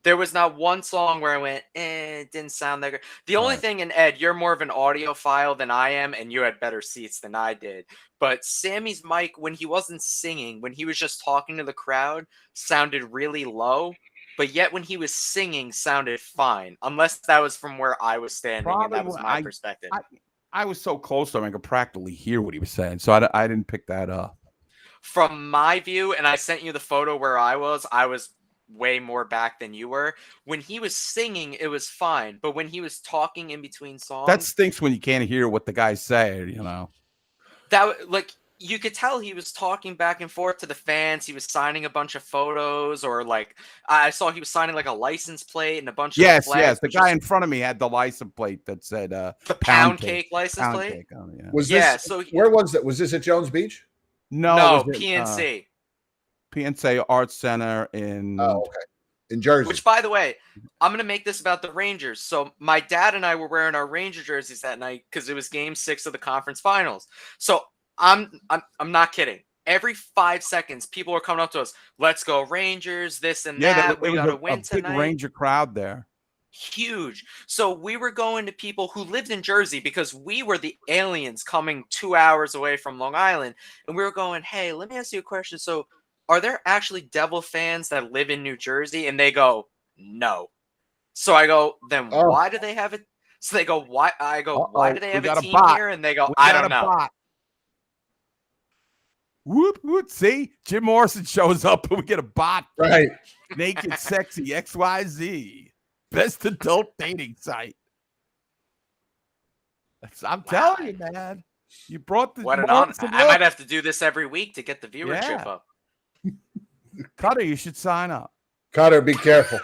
there was not one song where I went, it didn't sound that good. The only thing, and Ed, you're more of an audiophile than I am, and you had better seats than I did. But Sammy's mic, when he wasn't singing, when he was just talking to the crowd, sounded really low. But yet when he was singing, sounded fine. Unless that was from where I was standing, and that was my perspective. I was so close to him, I could practically hear what he was saying. So I didn't pick that up. From my view, and I sent you the photo where I was way more back than you were. When he was singing, it was fine. But when he was talking in between songs... That stinks when you can't hear what the guys say, you know. That, like, you could tell he was talking back and forth to the fans. He was signing a bunch of photos, or, like, I saw he was signing, like, a license plate and a bunch of flags. Yes. The guy in front of me had the license plate that said... the Pound Cake license plate? Cake on it, yeah. Was this, where was it? Was this at Jones Beach? No, PNC. PNC Arts Center in in Jersey. Which, by the way, I'm gonna make this about the Rangers. So my dad and I were wearing our Ranger jerseys that night because it was Game 6 of the conference finals. So I'm not kidding. Every 5 seconds, people are coming up to us. Let's go Rangers! This and that. We got to win tonight. Big Ranger crowd there. Huge. So we were going to people who lived in Jersey because we were the aliens coming 2 hours away from Long Island. And we were going, hey, let me ask you a question. So are there actually Devil fans that live in New Jersey? And they go, no. So I go, then why do they have it? So they go, why? I go, why do they have a team here? And they go, I don't know. Whoop, whoop. See? Jim Morrison shows up and we get a bot. Right. Naked Sexy XYZ. Best adult dating site. I'm telling you, man. You brought the. What an honor. I might have to do this every week to get the viewership up. Cutter, you should sign up. Cutter, be careful.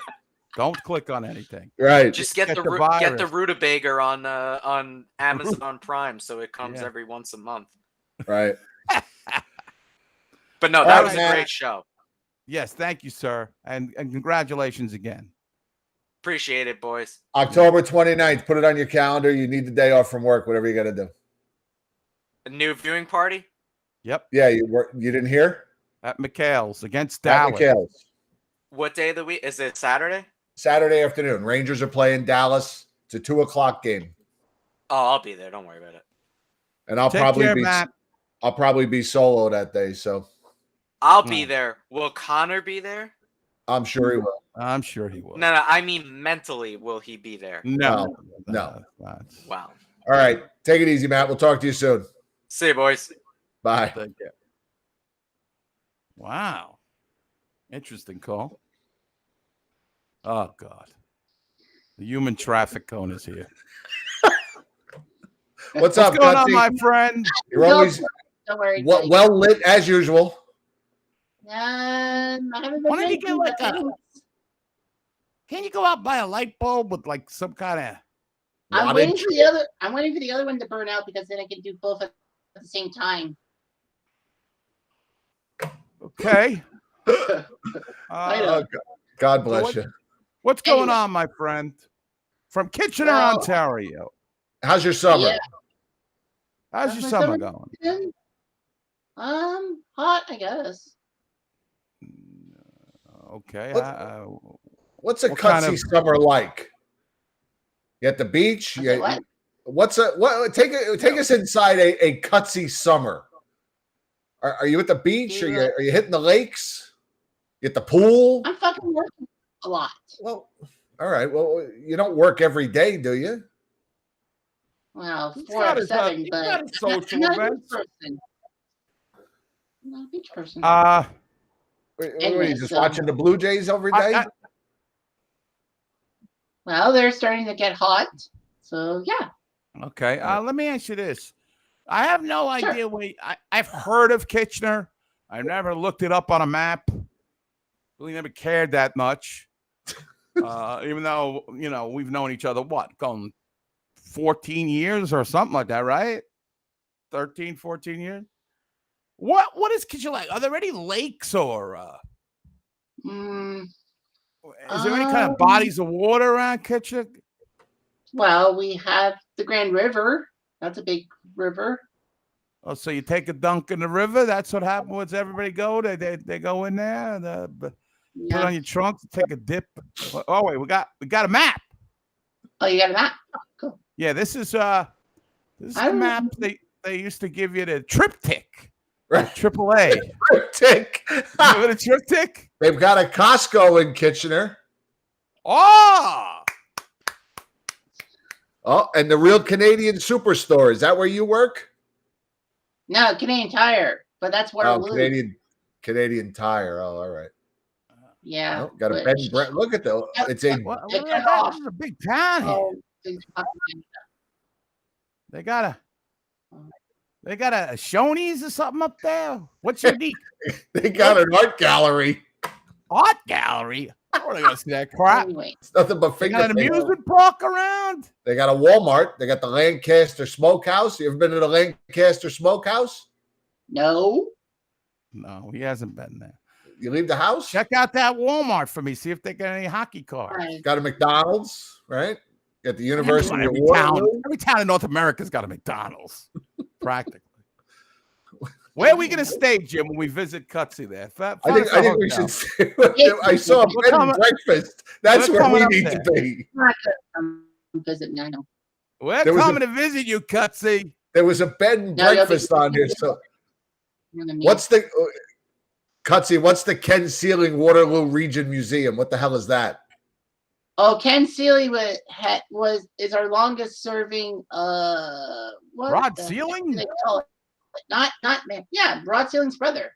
Don't click on anything. Right. Just get the rutabaga on Amazon Prime so it comes every once a month. Right. But no, that was a great show. Yes, thank you, sir. And congratulations again. Appreciate it, boys. October 29th. Put it on your calendar. You need the day off from work, whatever you got to do. A new viewing party? Yep. Yeah, you didn't hear? At McHale's against Dallas. At McHale's. What day of the week? Is it Saturday? Saturday afternoon. Rangers are playing Dallas. It's a 2:00 game. Oh, I'll be there. Don't worry about it. And I'll probably be solo that day, so. I'll be there. Will Connor be there? I'm sure he will. I'm sure he will. No, I mean mentally, will he be there? No. Wow. All right. Take it easy, Matt. We'll talk to you soon. See you, boys. Bye. Thank you. Wow. Interesting call. Oh, God. The human traffic cone is here. What's up, going Gutsy? on, my friend? You're always Don't worry. well lit as usual. I haven't been Why don't you drinking, get like but a? Can you go out and buy a light bulb with like some kind of? I'm waiting for the other one to burn out because then I can do both at the same time. Okay. God bless you. What's going on, my friend? From Kitchener, Ontario. How's your summer? Yeah. How's your summer going? Hot, I guess. Okay. What's a cutsy summer like? You at the beach? Take us inside a cutsy summer. Are you at the beach? Yeah. Are you hitting the lakes? You at the pool? I'm fucking working a lot. Well, all right. Well, you don't work every day, do you? Well, 4 out of 7, but I'm not a beach person. I'm not a beach person. What are you just watching the Blue Jays every day? Well, they're starting to get hot, so yeah. Okay. Let me ask you this. I have no idea I've heard of Kitchener. I've never looked it up on a map. Really never cared that much. Even though, we've known each other, going 14 years or something like that, right? 13, 14 years? What is Kitchener like? Are there any lakes or is there any kind of bodies of water around Kitchener? Well, we have the Grand River. That's a big river. Oh, so you take a dunk in the river? That's what happens when everybody go. They go in there, put on your trunk, take a dip. Oh wait, we got a map. Oh, you got a map? Cool. Yeah, this is the map they used to give you, the triptych. Right. AAA. Triptych. Remember the triptych? They've got a Costco in Kitchener. Oh, and the Real Canadian Superstore. Is that where you work? No, Canadian Tire, but that's where I live. Canadian Tire. Oh, all right. Yeah. Got a bed and breakfast. Look at the. It's a. This is a big town here. They got a Shoney's or something up there. What's unique? They got an art gallery. Art gallery? I want to go see that crap. It's nothing but They got an amusement park around. They got a Walmart. They got the Lancaster Smokehouse. You ever been to the Lancaster Smokehouse? No. No, he hasn't been there. You leave the house? Check out that Walmart for me. See if they got any hockey cards. Got a McDonald's, right? Got the University of Every town in North America's got a McDonald's, practically. Where are we going to stay, Jim, when we visit Cutsy there? I think we should. I saw a bed and breakfast. That's where we need to be. Visit me, I know. We're coming to visit you, Cutsy. There was a bed and breakfast on here. So, what's the Cutsy? What's the Ken Sealing Waterloo Region Museum? What the hell is that? Oh, Ken Sealy is our longest serving. Rod Sealing? Not man. Yeah, Rod Sealing's brother.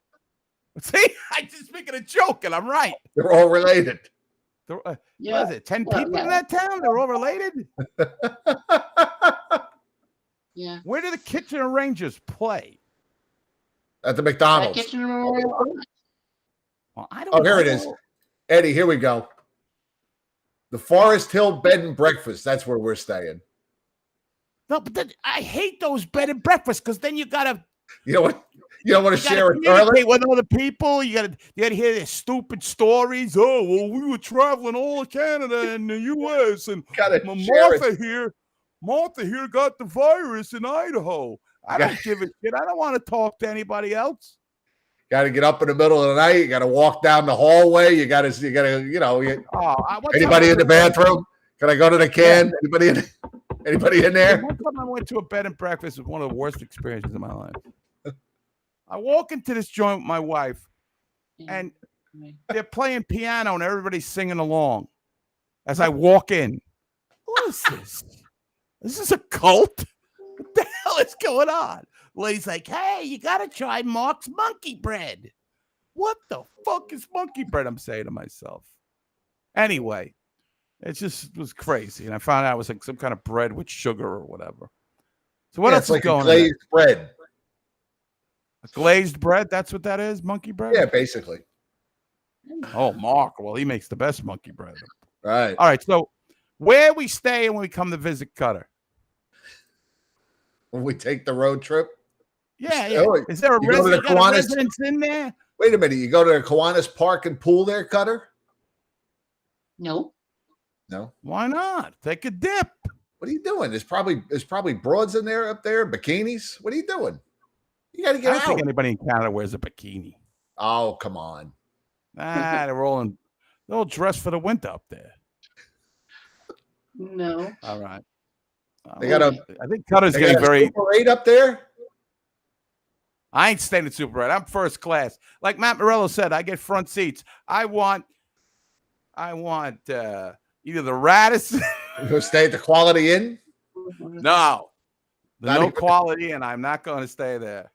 See, I just making a joke, and I'm right. They're all related. What is it? 10 people in that town? They're all related. Yeah. Where do the Kitchener Rangers play? At the McDonald's. Well, I don't know. Here it is, Eddie. Here we go. The Forest Hill Bed and Breakfast. That's where we're staying. No, but I hate those bed and breakfasts because then you gotta. You know what? You don't want to share a toilet with other people. You gotta hear their stupid stories. Oh, well, we were traveling all of Canada and the U.S. and Martha here got the virus in Idaho. I don't give a shit. I don't want to talk to anybody else. Got to get up in the middle of the night. You got to walk down the hallway. You got to, anybody in the bathroom? Can I go to the can? Yeah. Anybody in there? One time I went to a bed and breakfast. It was one of the worst experiences of my life. I walk into this joint with my wife, and they're playing piano, and everybody's singing along. As I walk in, what is this? Is this a cult? What the hell is going on? Lady's like, hey, you got to try Mark's monkey bread. What the fuck is monkey bread? I'm saying to myself. Anyway, it just was crazy. And I found out it was like some kind of bread with sugar or whatever. So what else is going on? Glazed bread. A glazed bread? That's what that is? Monkey bread? Yeah, basically. Oh, Mark. Well, he makes the best monkey bread. Right. All right. So where we stay when we come to visit Cutter? When we take the road trip? Yeah. Is there a residence in there? Wait a minute. You go to the Kiwanis Park and pool there, Cutter? No. Why not? Take a dip. What are you doing? There's probably broads in there up there, bikinis. What are you doing? You got to get out. I don't think anybody in Canada wears a bikini. Oh, come on. They're all dressed for the winter up there. No. All right. They got I think Cutter's getting very Super 8 up there. I ain't staying at Super 8. I'm first class. Like Matt Morello said, I get front seats. I want either the Radisson. You gonna stay at the Quality Inn? No. No quality, and I'm not going to stay there.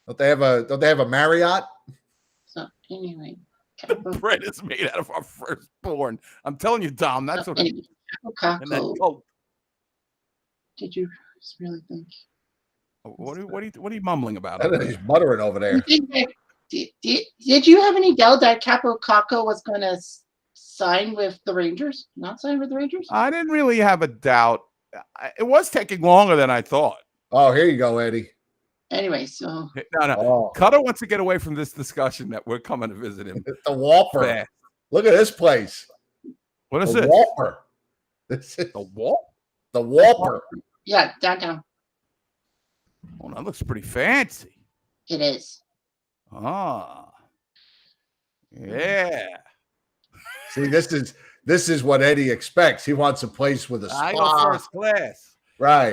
Don't they have a Marriott? So anyway, bread is made out of our firstborn. I'm telling you, Dom, that's what. Anyway, And that cult. Did you really think? What are you mumbling about? I don't know, he's muttering over there. Did you have any doubt that Kaapo Kakko was going to sign with the Rangers? Not sign with the Rangers? I didn't really have a doubt. It was taking longer than I thought. Oh, here you go, Eddie. Anyway, so no. Oh. Cutter wants to get away from this discussion that we're coming to visit him. The Whopper. Fast. Look at this place. What is the this? Whopper. This is the what? The Whopper. Yeah, downtown. Oh, that looks pretty fancy. It is. Ah. Yeah. See, this is what Eddie expects. He wants a place with a spa. I go first class. Right.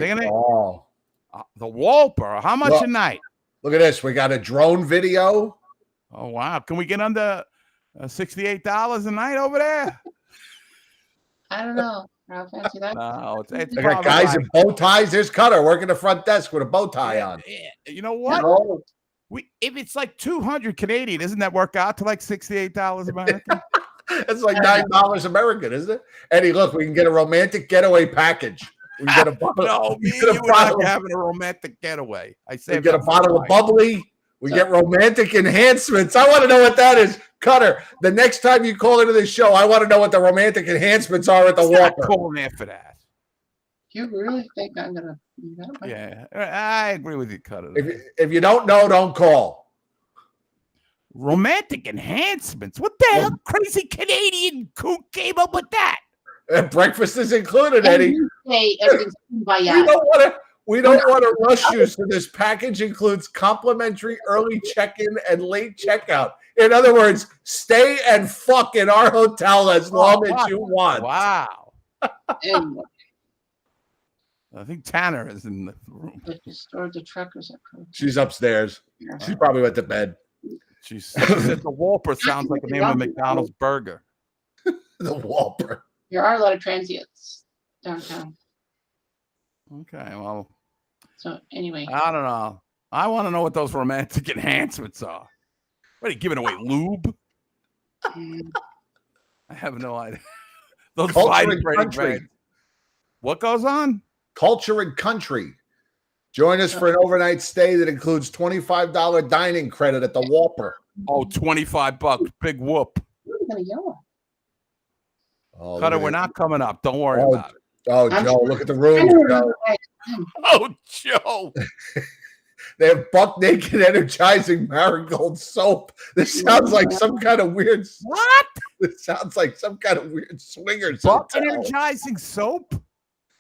The Whopper. How much a night? Look at this. We got a drone video. Oh, wow. Can we get under $68 a night over there? I don't know. How fancy that? No, it's I got guys in bow ties. There's Cutter working the front desk with a bow tie on. Yeah. You know what? No. If it's like 200 Canadian, doesn't that work out to like $68 American? It's like $9 American, isn't it? Eddie, look, we can get a romantic getaway package. We can get a bottle. No, me and you are not having a romantic getaway. We get a bottle of bubbly. We get romantic enhancements. I want to know what that is. Cutter, the next time you call into this show, I want to know what the romantic enhancements are at the Whopper. Call there for that. You really think I'm going to do that? Yeah, I agree with you, Cutter. If you don't know, don't call. Romantic enhancements? What the hell crazy Canadian kook came up with that? Breakfast is included, Eddie. Everything's by we don't We don't want to rush you, so this package includes complimentary early check-in and late checkout. In other words, stay and fuck in our hotel as long as you want. Wow. I think Tanner is in the room. Stored the truckers. She's upstairs. She probably went to bed. She said the Whopper sounds like the name of a McDonald's burger. The Whopper. There are a lot of transients downtown. Okay, well. So anyway. I don't know. I want to know what those romantic enhancements are. What are you giving away, lube? I have no idea. Those Culture and country. Bread. What goes on? Culture and country. Join us for an overnight stay that includes $25 dining credit at the Whopper. Oh, $25. Big whoop. Oh, Cutter, we're not coming up. Don't worry about it. Oh, Joe, look at the room. Joe. Oh, Joe. They have buck naked energizing marigold soap. This sounds like some kind of weird. What? This sounds like some kind of weird swingers. Buck hotel. energizing soap?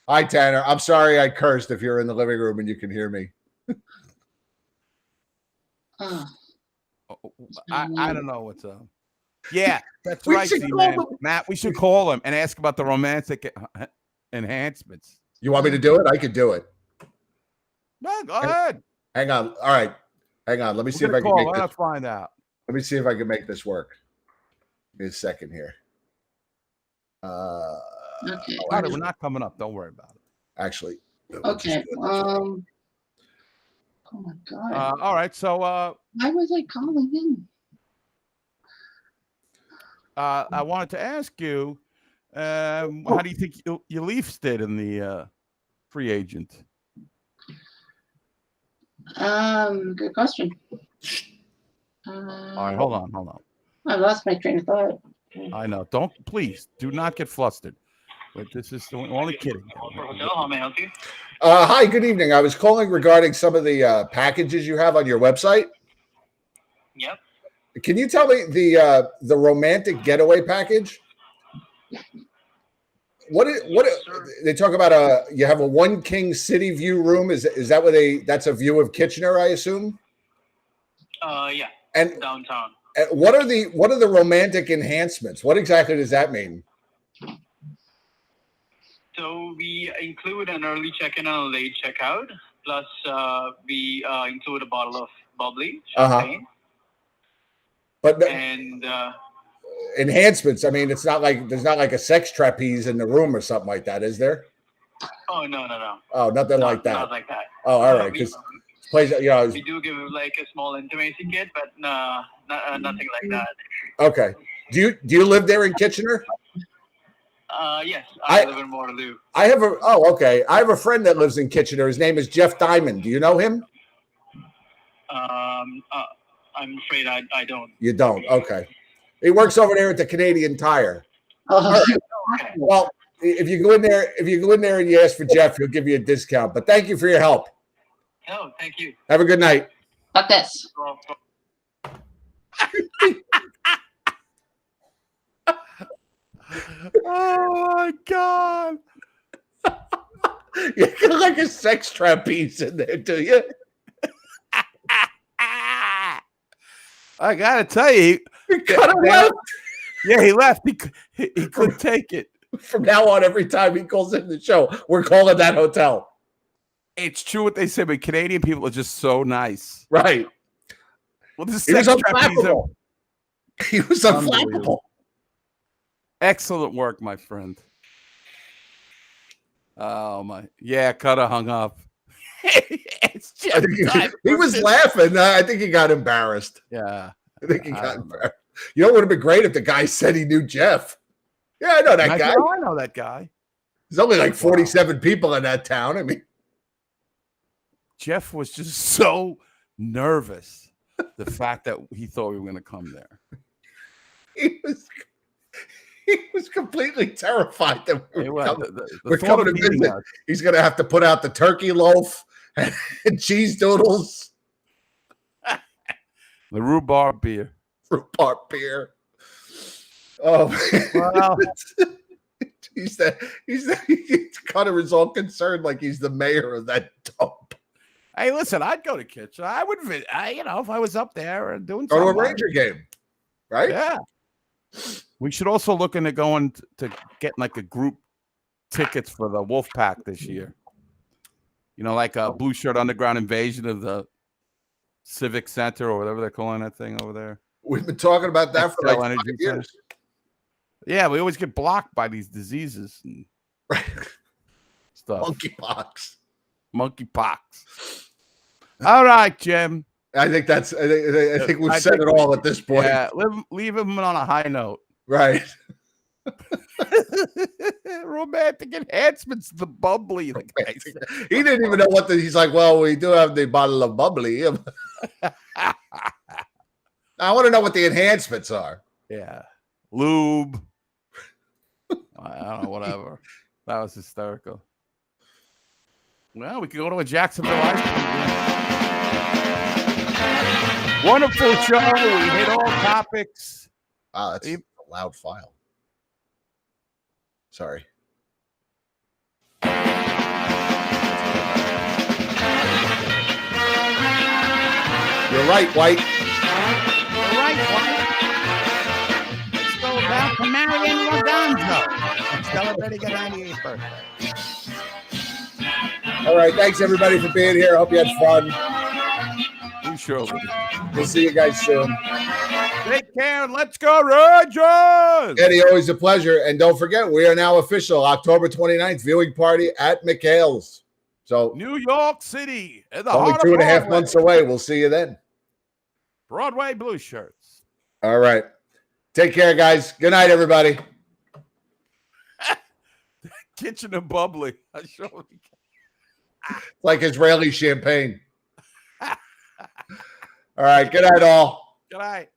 Hi, Tanner. I'm sorry I cursed if you're in the living room and you can hear me. I don't know what's up. Yeah, that's right, man. Matt, we should call him and ask about the romantic enhancements. You want me to do it? I could do it. No, go ahead. Hang on. All right. Hang on. Let me see if I can make this. Let's find out. Let me see if I can make this work. Give me a second here. Okay. We're not coming up. Don't worry about it. Actually. Okay. Oh my God. All right. So why was I calling in? I wanted to ask you, how do you think your Leafs did in the free agent? Good question. All right, hold on. I lost my train of thought. I know. Please do not get flustered. But this is only kidding. How may I help you? Hi, good evening. I was calling regarding some of the packages you have on your website. Yep. Can you tell me the romantic getaway package? What they talk about? You have a one king city view room. Is that what that's a view of Kitchener, I assume? Yeah. And downtown. What are the romantic enhancements? What exactly does that mean? So we include an early check-in and a late checkout. Plus, we include a bottle of bubbly champagne. But and enhancements. I mean, it's not like there's not like a sex trapeze in the room or something like that, is there? Oh no. Oh, nothing like that. Not like that. Oh, all right. Because plays, we do give like a small intimacy kit, but nothing like that. Okay. Do you live there in Kitchener? Yes, I live in Waterloo. I have okay. I have a friend that lives in Kitchener. His name is Jeff Diamond. Do you know him? I'm afraid I don't. You don't? Okay. He works over there at the Canadian Tire. Okay. Well, if you go in there and you ask for Jeff, he'll give you a discount. But thank you for your help. No, thank you. Have a good night. Fuck this. Oh my God. You got like a sex trapeze in there, do you? I gotta tell you, he cut him left. Yeah, he left. He couldn't take it. From now on, every time he calls in the show, we're calling that hotel. It's true what they say, but Canadian people are just so nice. Right. Well, this He was sex unflappable. He was unflappable. Excellent work, my friend. Oh my, yeah, Cutter hung up. It's just I think he was laughing. I think he got embarrassed. Yeah, I think he got embarrassed. You know, it would have been great if the guy said he knew Jeff. Yeah, I know that guy. I know that guy. There's only like 47 people in that town. I mean, Jeff was just so nervous. The fact that he thought we were going to come there. He was completely terrified that we're the coming to visit. He's going to have to put out the turkey loaf and cheese doodles. The rhubarb beer. Rhubarb beer. Oh, well, Cutter is all concerned like he's the mayor of that dump. Hey, listen, I'd go to Kitchener. I would, if I was up there and doing Go to something. a Ranger game, right? Yeah. We should also look into going to get like a group tickets for the Wolfpack this year. You know, like a Blueshirt Underground invasion of the Civic Center or whatever they're calling that thing over there. We've been talking about that for like 5 years. Yeah, we always get blocked by these diseases and stuff. Monkeypox. All right, Jim. I think we've said it all at this point. Yeah, leave him on a high note. Right. Romantic enhancements, the bubbly. The guy said. He didn't even know what he's like, well, we do have the bottle of bubbly. I want to know what the enhancements are. Yeah. Lube. I don't know, whatever. That was hysterical. Well, we could go to a Jacksonville ice cream. Wonderful show. We hit all topics. Wow, that's a loud file. Sorry. You're right, White. You're right, White. Let's go back to Marion Loganzo. Celebrating a 98th birthday. All right, thanks everybody for being here. I hope you had fun. We sure will. We'll see you guys soon. Take care and let's go, Rangers! Eddie, always a pleasure. And don't forget, we are now official. October 29th, viewing party at McHale's. So New York City. In the only heart 2.5 of months away. We'll see you then. Broadway Blueshirts. All right. Take care, guys. Good night, everybody. Kitchen and bubbly. Like Israeli champagne. All right. Good night, all. Good night.